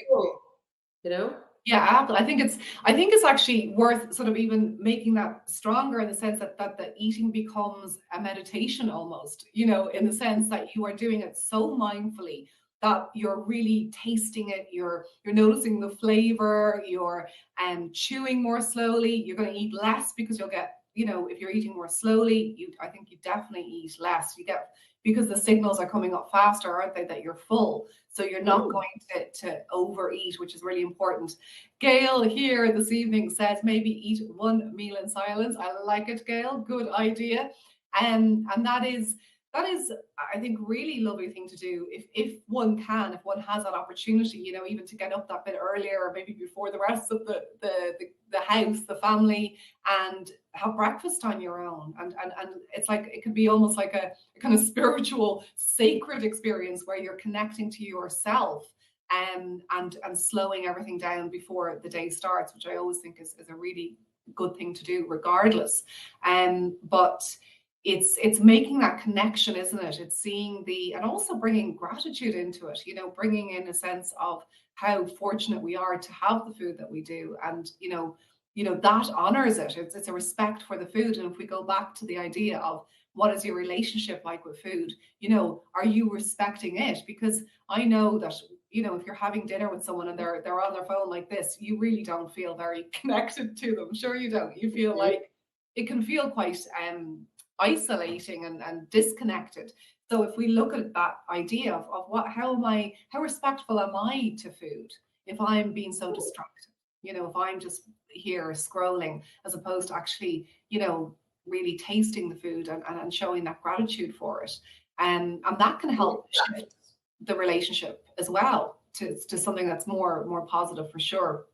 Yeah, I think it's actually worth sort of even making that stronger, in the sense that the eating becomes a meditation almost, in the sense that you are doing it so mindfully that you're really tasting it, you're noticing the flavor, you're chewing more slowly, you're going to eat less because you'll get you know, if you're eating more slowly, I think you definitely eat less. Because the signals are coming up faster, aren't they, that you're full. So you're not going to overeat, which is really important. Gail here this evening says maybe eat one meal in silence. I like it, Gail. Good idea. And that is, I think, really lovely thing to do if one has that opportunity, you know, even to get up that bit earlier, or maybe before the rest of the house, the family, and have breakfast on your own. And it's like, it can be almost like a kind of spiritual, sacred experience where you're connecting to yourself, and slowing everything down before the day starts, which I always think is a really good thing to do regardless. But it's making that connection, isn't it? It's seeing and also bringing gratitude into it, you know, bringing in a sense of how fortunate we are to have the food that we do. And, you know, that honors it. It's a respect for the food. And if we go back to the idea of what is your relationship like with food, you know, are you respecting it? Because I know that, you know, if you're having dinner with someone and they're on their phone like this, you really don't feel very connected to them. Sure you don't. You feel like it can feel quite isolating and disconnected. So if we look at that idea of how respectful am I to food if I'm being so distracted? You know, if I'm just here scrolling, as opposed to actually, you know, really tasting the food and showing that gratitude for it. And that can help shift the relationship as well to something that's more positive, for sure.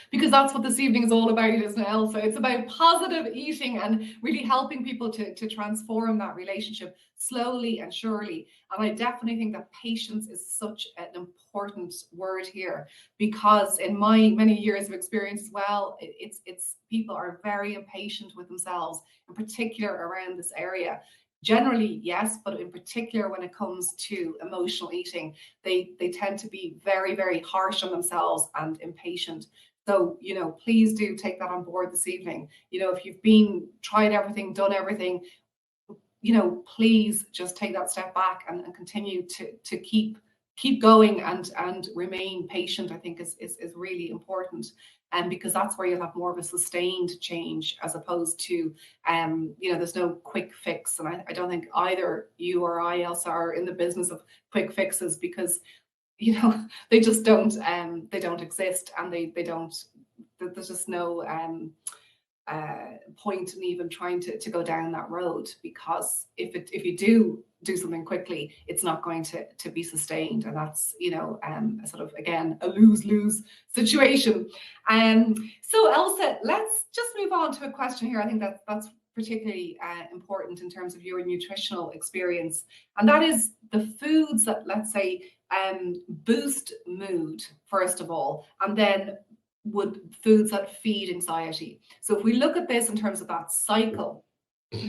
Because that's what this evening is all about, isn't it, Elsa? It's about positive eating and really helping people to transform that relationship slowly and surely. And I definitely think that patience is such an important word here, because in my many years of experience as well, it's people are very impatient with themselves, in particular around this area. Generally, yes, but in particular when it comes to emotional eating, they tend to be very, very harsh on themselves and impatient. So, you know, please do take that on board this evening. You know, if you've tried everything, done everything, you know, please just take that step back and continue to keep going and remain patient, I think is really important. And because that's where you'll have more of a sustained change, as opposed to, you know, there's no quick fix. And I don't think either you or I, Elsa, are in the business of quick fixes, because, you know, they just don't exist, and there's just no point in even trying to go down that road, because if you do something quickly, it's not going to be sustained, and that's, you know, a sort of, again, a lose-lose situation. So Elsa, let's just move on to a question here. I think that's particularly important in terms of your nutritional experience, and that is the foods that, let's say, boost mood, first of all, and then would foods that feed anxiety. So if we look at this in terms of that cycle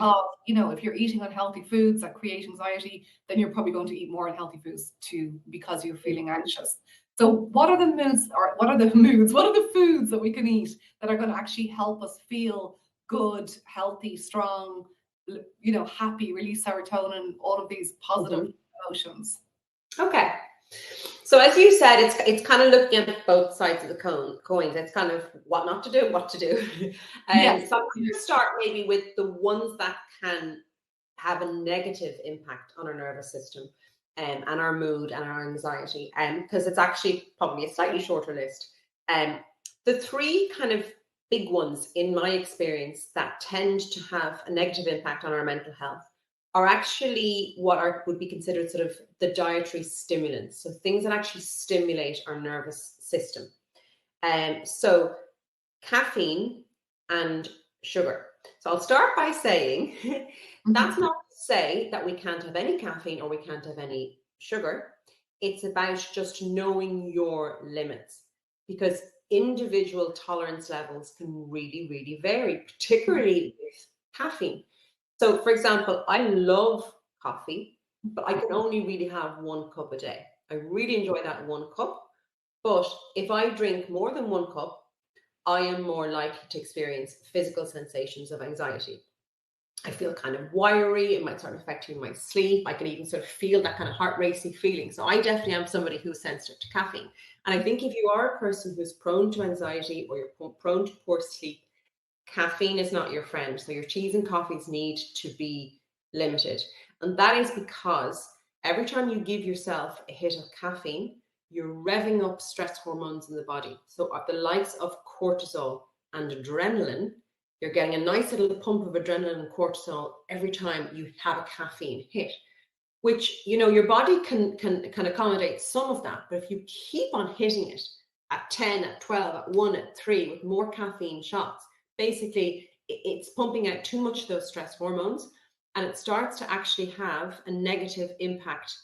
of, you know, if you're eating unhealthy foods that create anxiety, then you're probably going to eat more unhealthy foods too, because you're feeling anxious. So what are the foods that we can eat that are going to actually help us feel good, healthy, strong, you know, happy, release serotonin, all of these positive emotions? Okay. So as you said, it's kind of looking at both sides of the coins. It's kind of what not to do, what to do. Yes. So I'm going to start maybe with the ones that can have a negative impact on our nervous system, and our mood and our anxiety, because it's actually probably a slightly shorter list. The three kind of big ones in my experience that tend to have a negative impact on our mental health are actually would be considered sort of the dietary stimulants. So things that actually stimulate our nervous system. So caffeine and sugar. So I'll start by saying that's not to say that we can't have any caffeine or we can't have any sugar. It's about just knowing your limits, because individual tolerance levels can really, really vary, particularly with caffeine. So, for example, I love coffee, but I can only really have 1 cup a day. I really enjoy that 1 cup. But if I drink more than 1 cup, I am more likely to experience physical sensations of anxiety. I feel kind of wiry. It might start affecting my sleep. I can even sort of feel that kind of heart racing feeling. So I definitely am somebody who's sensitive to caffeine. And I think if you are a person who's prone to anxiety or you're prone to poor sleep, caffeine is not your friend. So your teas and coffees need to be limited. And that is because every time you give yourself a hit of caffeine, you're revving up stress hormones in the body. So at the likes of cortisol and adrenaline, you're getting a nice little pump of adrenaline and cortisol every time you have a caffeine hit, which, you know, your body can accommodate some of that. But if you keep on hitting it at 10, at 12, at 1, at 3 with more caffeine shots, basically it's pumping out too much of those stress hormones, and it starts to actually have a negative impact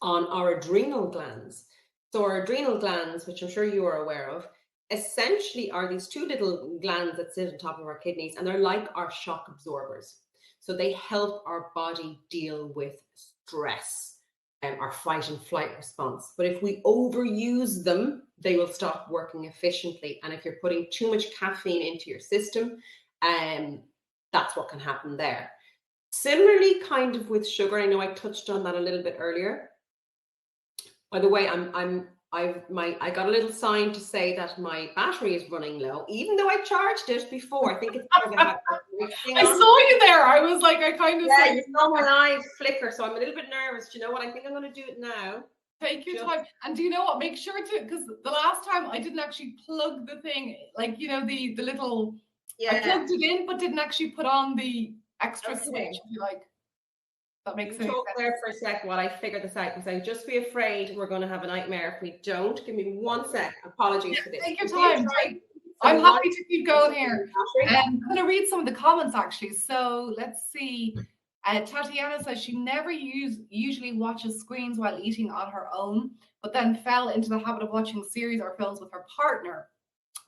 on our adrenal glands. So our adrenal glands, which I'm sure you are aware of, essentially are these two little glands that sit on top of our kidneys, and they're like our shock absorbers. So they help our body deal with stress and our fight and flight response. But if we overuse them, they will stop working efficiently. And if you're putting too much caffeine into your system, that's what can happen there. Similarly, kind of with sugar, I know I touched on that a little bit earlier. By the way, I got a little sign to say that my battery is running low, even though I charged it before. I think it's because I had I saw you there. I was like, I kind of you saw my eyes flicker, so I'm a little bit nervous. Do you know what? I think I'm going to do it now. Take your time. And do you know what? Make sure to, because the last time I didn't actually plug the thing, like, you know, the little, I plugged it in, but didn't actually put on the extra switch, if you like. That makes sense. Talk there for a sec while I figure this out, because I'd just be afraid we're going to have a nightmare if we don't. Give me 1 sec. Apologies for this. Take your time. I'm happy to keep going here. I'm going to read some of the comments actually. So let's see. Tatiana says she never usually watches screens while eating on her own, but then fell into the habit of watching series or films with her partner.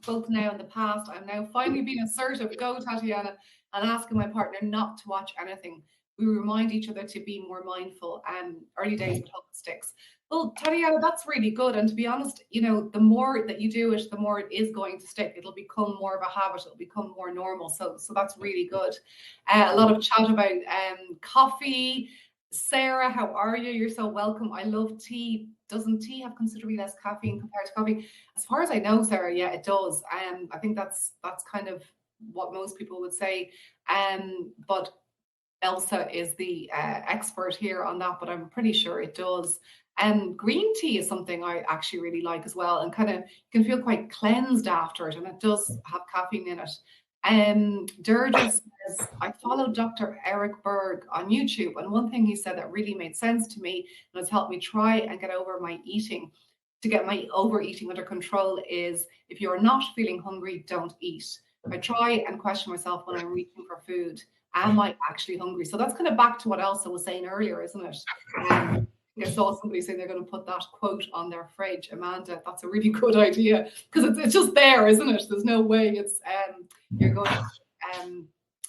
Both now and the past. I'm now finally being assertive. Go, Tatiana, and asking my partner not to watch anything. We remind each other to be more mindful. Early days with hope sticks. Well, Tatiana, that's really good. And to be honest, you know, the more that you do it, the more it is going to stick. It'll become more of a habit. It'll become more normal. So that's really good. A lot of chat about coffee. Sarah, how are you? You're so welcome. I love tea. Doesn't tea have considerably less caffeine compared to coffee? As far as I know, Sarah, yeah, it does. I think that's kind of what most people would say. But Elsa is the expert here on that, but I'm pretty sure it does. And green tea is something I actually really like as well, and kind of can feel quite cleansed after it, and it does have caffeine in it. Durgis says, I followed Dr. Eric Berg on YouTube, and one thing he said that really made sense to me and has helped me try and get over my eating, to get my overeating under control, is if you're not feeling hungry, don't eat. I try and question myself when I'm reaching for food. Am I actually hungry? So that's kind of back to what Elsa was saying earlier, isn't it? I saw somebody say they're going to put that quote on their fridge. Amanda, that's a really good idea, because it's just there, isn't it? There's no way it's you're going to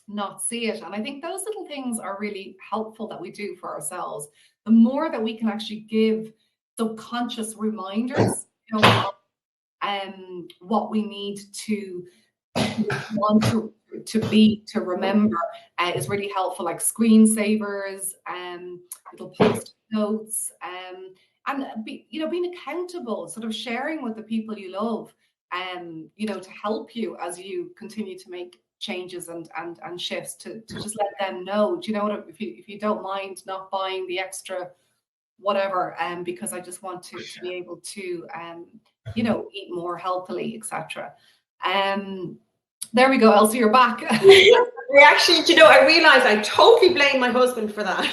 not see it. And I think those little things are really helpful that we do for ourselves. The more that we can actually give subconscious reminders, you know, what we need to want to remember is really helpful, like screensavers, little post notes, and being accountable, sort of sharing with the people you love, to help you as you continue to make changes and shifts, to just let them know, do you know what, if you don't mind not buying the extra whatever, because I just want to be able to eat more healthily, etc. There we go, Elsa, you're back. We actually, I realized I totally blame my husband for that.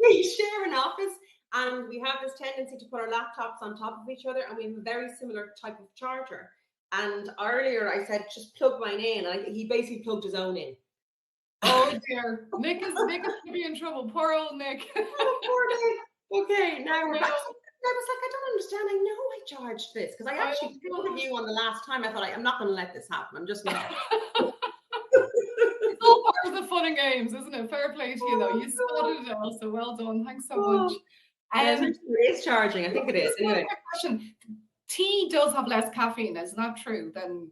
We share an office, and we have this tendency to put our laptops on top of each other, and we have a very similar type of charger. And earlier I said, just plug mine in, and he basically plugged his own in. Oh dear, Nick is going to be in trouble. Poor old Nick. Oh, poor Nick. Okay, now we're back. I was like, I don't understand. I know I charged this, because I actually told you on the last time. I thought, I'm not going to let this happen. I'm just not. It's all part of the fun and games, isn't it? Fair play to you, though. You spotted it, Elsa. Well done. Thanks so much. It is charging. I think it is. Anyway, question. Tea does have less caffeine, isn't that true? Than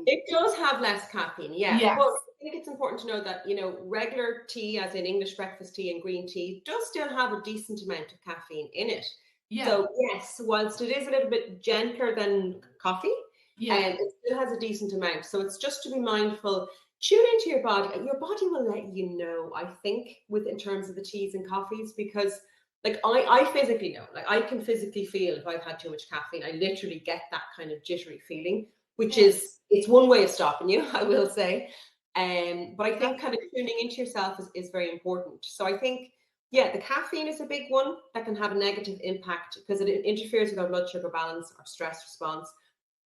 it does have less caffeine. Yeah. Yes. Well, I think it's important to know that, regular tea, as in English breakfast tea and green tea, does still have a decent amount of caffeine in it. Yeah. So yes, whilst it is a little bit gentler than coffee, and it still has a decent amount. So it's just to be mindful. Tune into your body. Your body will let you know, I think, in terms of the teas and coffees, because like I physically know, like I can physically feel if I've had too much caffeine. I literally get that kind of jittery feeling, which is, it's one way of stopping you, I will say. But I think kind of tuning into yourself is very important. So I think, yeah, the caffeine is a big one that can have a negative impact because it interferes with our blood sugar balance, our stress response,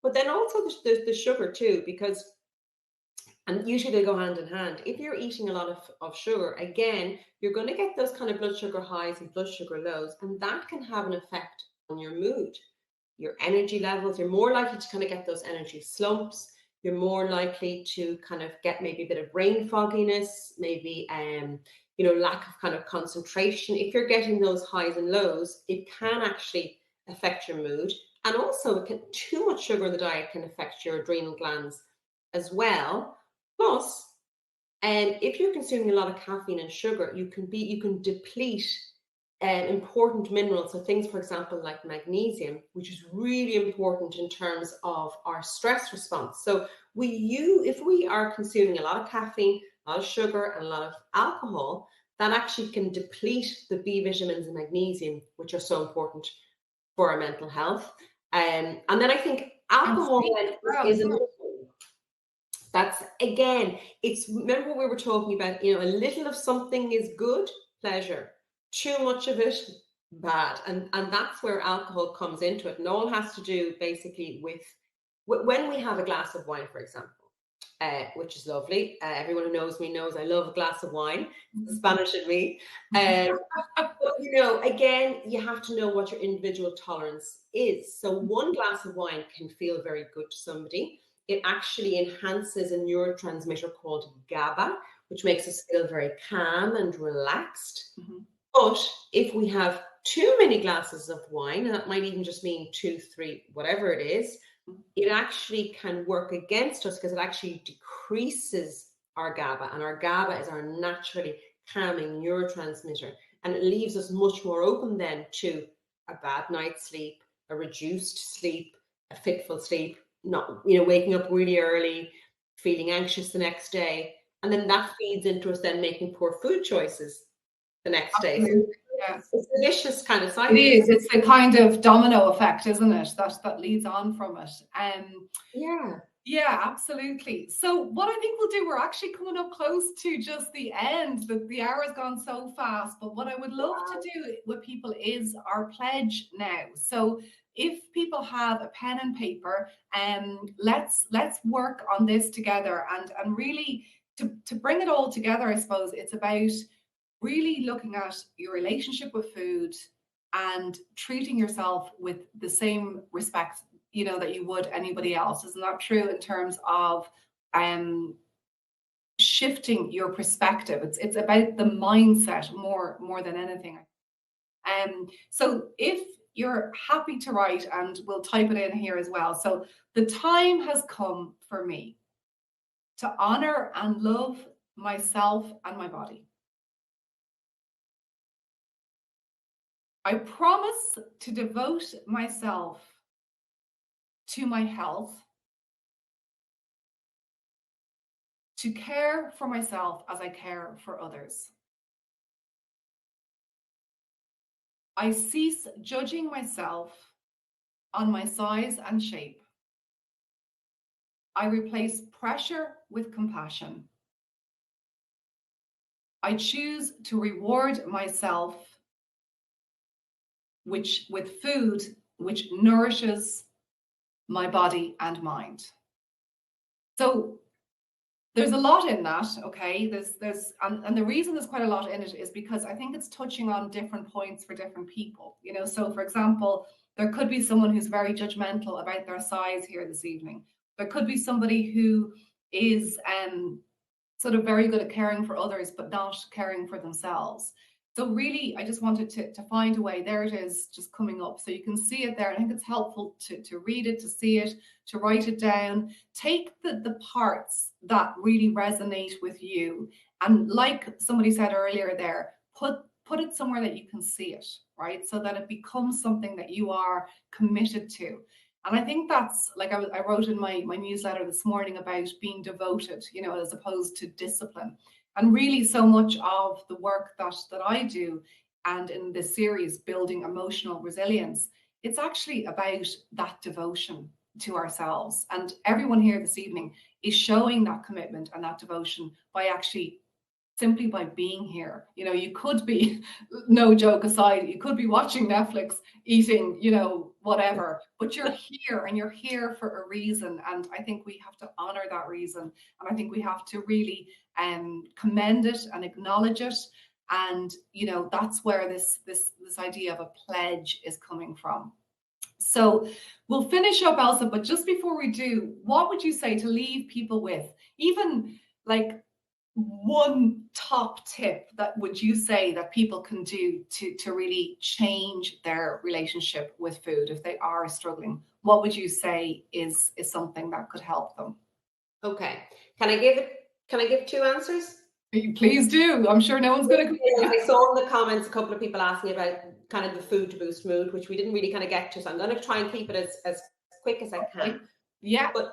but then also the sugar too, because, and usually they go hand in hand. If you're eating a lot of sugar, again, you're going to get those kind of blood sugar highs and blood sugar lows, and that can have an effect on your mood, your energy levels. You're more likely to kind of get those energy slumps. You're more likely to kind of get maybe a bit of brain fogginess, maybe lack of kind of concentration. If you're getting those highs and lows, it can actually affect your mood. And also, too much sugar in the diet can affect your adrenal glands as well. Plus, if you're consuming a lot of caffeine and sugar, you can deplete important minerals. So things, for example, like magnesium, which is really important in terms of our stress response. So if we are consuming a lot of caffeine, a lot of sugar, and a lot of alcohol, that actually can deplete the B vitamins and magnesium, which are so important for our mental health. And then I think alcohol is another. That's, again, remember what we were talking about, a little of something is good, pleasure. Too much of it, bad. And that's where alcohol comes into it. And all has to do basically with when we have a glass of wine, for example, which is lovely. Everyone who knows me knows I love a glass of wine. It's Spanish in me. But, again, you have to know what your individual tolerance is. So one glass of wine can feel very good to somebody. It actually enhances a neurotransmitter called GABA, which makes us feel very calm and relaxed. Mm-hmm. But if we have too many glasses of wine, and that might even just mean 2, 3, whatever it is, it actually can work against us because it actually decreases our GABA. And our GABA is our naturally calming neurotransmitter. And it leaves us much more open then to a bad night's sleep, a reduced sleep, a fitful sleep, not, waking up really early, feeling anxious the next day. And then that feeds into us then making poor food choices the next day. So it's a vicious kind of cycle. It is. It's a kind of domino effect, isn't it? That leads on from it. Yeah, absolutely. So what I think we'll do, we're actually coming up close to just the end. The hour has gone so fast. But what I would love to do with people is our pledge now. So if people have a pen and paper, let's work on this together and really to bring it all together. I suppose it's about really looking at your relationship with food and treating yourself with the same respect, that you would anybody else. Isn't that true in terms of shifting your perspective? It's about the mindset more than anything. So if you're happy to write, and we'll type it in here as well. So the time has come for me to honor and love myself and my body. I promise to devote myself to my health, to care for myself as I care for others. I cease judging myself on my size and shape. I replace pressure with compassion. I choose to reward myself with food which nourishes my body and mind. So there's a lot in that, okay? And the reason there's quite a lot in it is because I think it's touching on different points for different people. So for example, there could be someone who's very judgmental about their size here this evening. There could be somebody who is sort of very good at caring for others, but not caring for themselves. So really, I just wanted to find a way. There it is, just coming up. So you can see it there. I think it's helpful to read it, to see it, to write it down. Take the parts that really resonate with you. And like somebody said earlier there, put it somewhere that you can see it, right? So that it becomes something that you are committed to. And I think that's like I wrote in my newsletter this morning about being devoted, you know, as opposed to discipline. And really so much of the work that I do and in this series, Building Emotional Resilience, it's actually about that devotion to ourselves. And everyone here this evening is showing that commitment and that devotion by actually simply by being here. You know, you could be, no joke aside, you could be watching Netflix, eating, you know, whatever, but you're here and you're here for a reason. And I think we have to honor that reason. And I think we have to really commend it and acknowledge it. And, you know, that's where this idea of a pledge is coming from. So we'll finish up, Elsa, but just before we do, what would you say to leave people with? Even like one top tip that would you say that people can do to really change their relationship with food if they are struggling? What would you say is something that could help them? Okay. Can I give two answers? Please do. I'm sure no one's going to. I saw in the comments a couple of people asking about kind of the food to boost mood, which we didn't really kind of get to. So I'm going to try and keep it as quick as I can. Yeah. But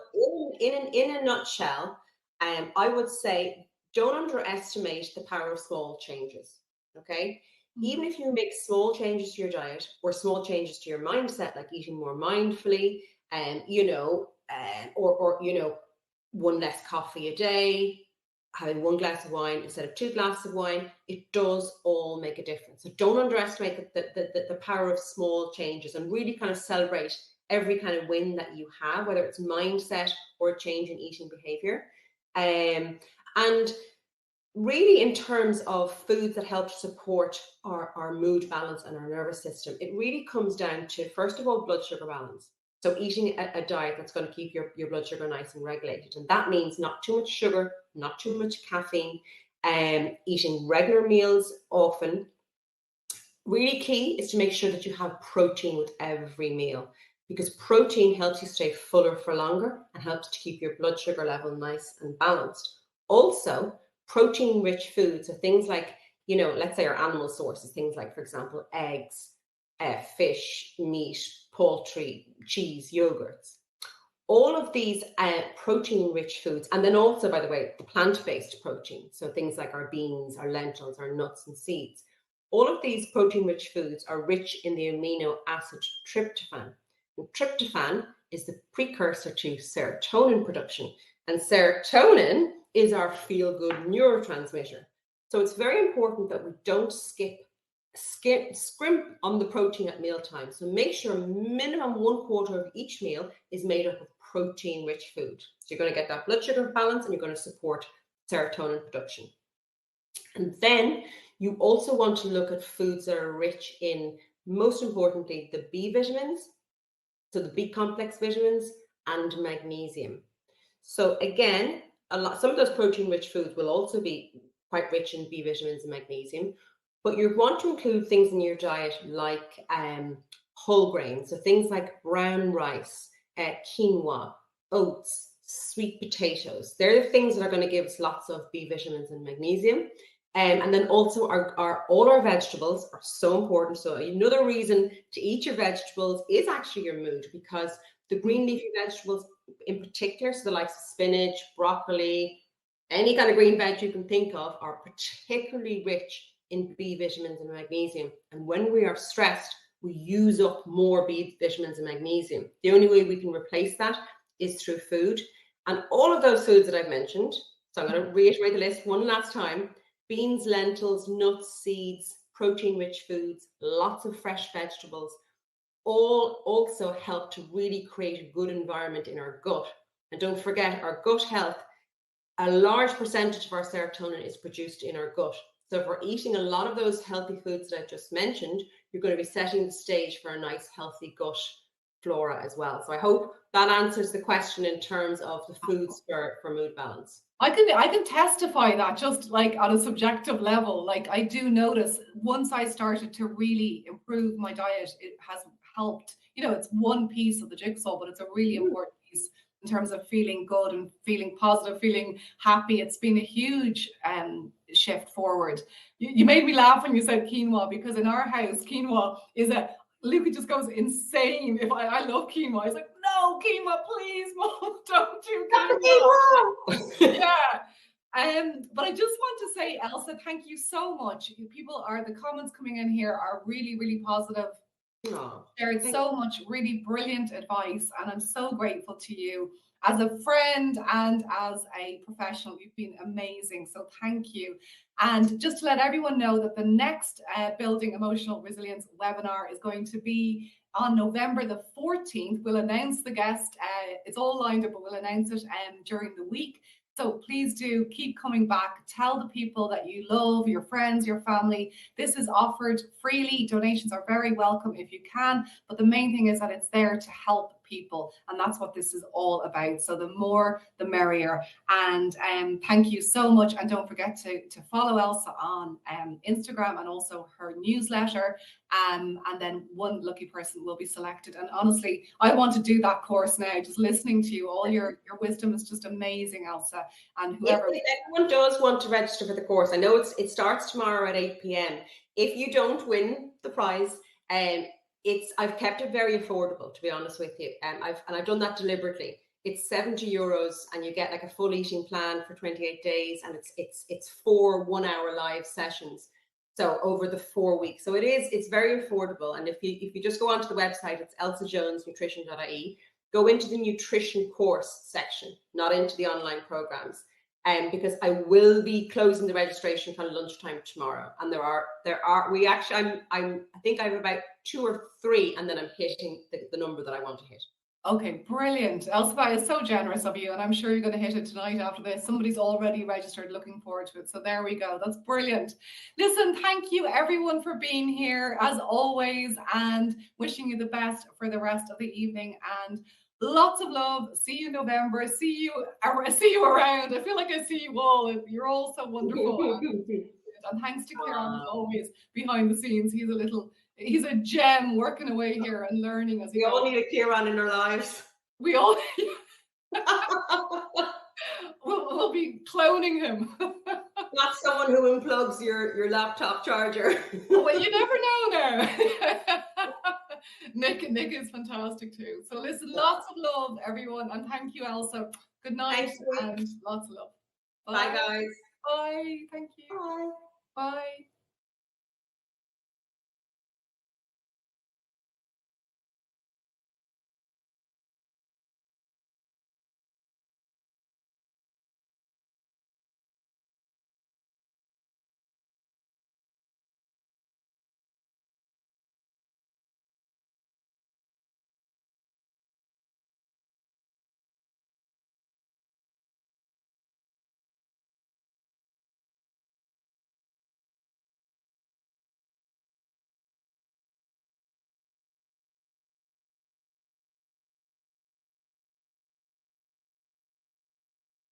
in a nutshell, I would say don't underestimate the power of small changes. Okay. Even if you make small changes to your diet or small changes to your mindset, like eating more mindfully, and or one less coffee a day, having one glass of wine instead of 2 glasses of wine, it does all make a difference. So don't underestimate the power of small changes, and really kind of celebrate every kind of win that you have, whether it's mindset or a change in eating behavior. And really, in terms of foods that help to support our mood balance and our nervous system, it really comes down to, first of all, blood sugar balance. So eating a diet that's going to keep your blood sugar nice and regulated. And that means not too much sugar, not too much caffeine, eating regular meals often. Really key is to make sure that you have protein with every meal, because protein helps you stay fuller for longer and helps to keep your blood sugar level nice and balanced. Also, protein-rich foods, so things like, let's say our animal sources, things like, for example, eggs, fish, meat, poultry, cheese, yogurts. All of these protein-rich foods, and then also, by the way, the plant-based protein, so things like our beans, our lentils, our nuts and seeds. All of these protein-rich foods are rich in the amino acid tryptophan. And tryptophan is the precursor to serotonin production, and serotonin is our feel-good neurotransmitter. So it's very important that we don't scrimp on the protein at mealtime. So make sure minimum 1/4 of each meal is made up of protein-rich food. So you're going to get that blood sugar balance, and you're going to support serotonin production. And then you also want to look at foods that are rich in, most importantly, the B vitamins, so the B complex vitamins, and magnesium. So again, some of those protein-rich foods will also be quite rich in B vitamins and magnesium, but you want to include things in your diet like whole grains, so things like brown rice, quinoa, oats, sweet potatoes. They're the things that are going to give us lots of B vitamins and magnesium. And then also all our vegetables are so important. So another reason to eat your vegetables is actually your mood, because the green leafy vegetables in particular, so the likes of spinach, broccoli, any kind of green veg you can think of, are particularly rich in B vitamins and magnesium. And when we are stressed, we use up more B vitamins and magnesium. The only way we can replace that is through food. And all of those foods that I've mentioned, so I'm going to reiterate the list one last time: beans, lentils, nuts, seeds, protein-rich foods, lots of fresh vegetables, all also help to really create a good environment in our gut. And don't forget, our gut health, a large percentage of our serotonin is produced in our gut. So if we're eating a lot of those healthy foods that I just mentioned, you're going to be setting the stage for a nice, healthy gut flora as well. So I hope that answers the question in terms of the foods for mood balance. I can testify that, just like on a subjective level. Like, I do notice once I started to really improve my diet, it has helped. It's one piece of the jigsaw, but it's a really important piece in terms of feeling good and feeling positive, feeling happy. It's been a huge shift forward. You made me laugh when you said quinoa, because in our house, quinoa is Luca just goes insane if I love quinoa. He's like, no, quinoa, please, Mom, don't do quinoa. Yeah. But I just want to say, Elsa, thank you so much. The comments coming in here are really, really positive. Oh, Shared so much really brilliant advice, and I'm so grateful to you as a friend and as a professional. You've been amazing, so thank you. And just to let everyone know that the next Building Emotional Resilience webinar is going to be on November the 14th. We'll announce the guest. It's all lined up, but we'll announce it during the week. So please do keep coming back. Tell the people that you love, your friends, your family. This is offered freely. Donations are very welcome if you can. But the main thing is that it's there to help people. And that's what this is all about. So the more, the merrier. And thank you so much. And don't forget to follow Elsa on Instagram and also her newsletter. And then one lucky person will be selected. And honestly, I want to do that course now. Just listening to you, all your wisdom is just amazing, Elsa. And whoever, if anyone does want to register for the course, I know it starts tomorrow at 8 p.m. If you don't win the prize, I've kept it very affordable, to be honest with you. I've done that deliberately. It's €70 and you get like a full eating plan for 28 days, and it's 4 1-hour live sessions. So over the 4 weeks. So it's very affordable. And if you just go onto the website, it's elsajonesnutrition.ie, go into the nutrition course section, not into the online programs. Because I will be closing the registration kind of lunchtime tomorrow, and I think I have about 2 or 3, and then I'm hitting the number that I want to hit. Okay, brilliant. Elsa is so generous of you, and I'm sure you're going to hit it tonight after this. Somebody's already registered, looking forward to it. So there we go. That's brilliant. Listen, thank you everyone for being here as always, and wishing you the best for the rest of the evening. And lots of love. See you in November. See you around. I feel like I see you all. You're all so wonderful. And thanks to Kieran as always behind the scenes. He's a gem working away here and learning as he goes. We all need a Kieran in our lives. We all we'll be cloning him. Not someone who unplugs your laptop charger. Well, you never know now. Nick is fantastic too. So listen, lots of love, everyone, and thank you, Elsa. Good night and lots of love. Bye, guys. Bye. Thank you. Bye. Bye.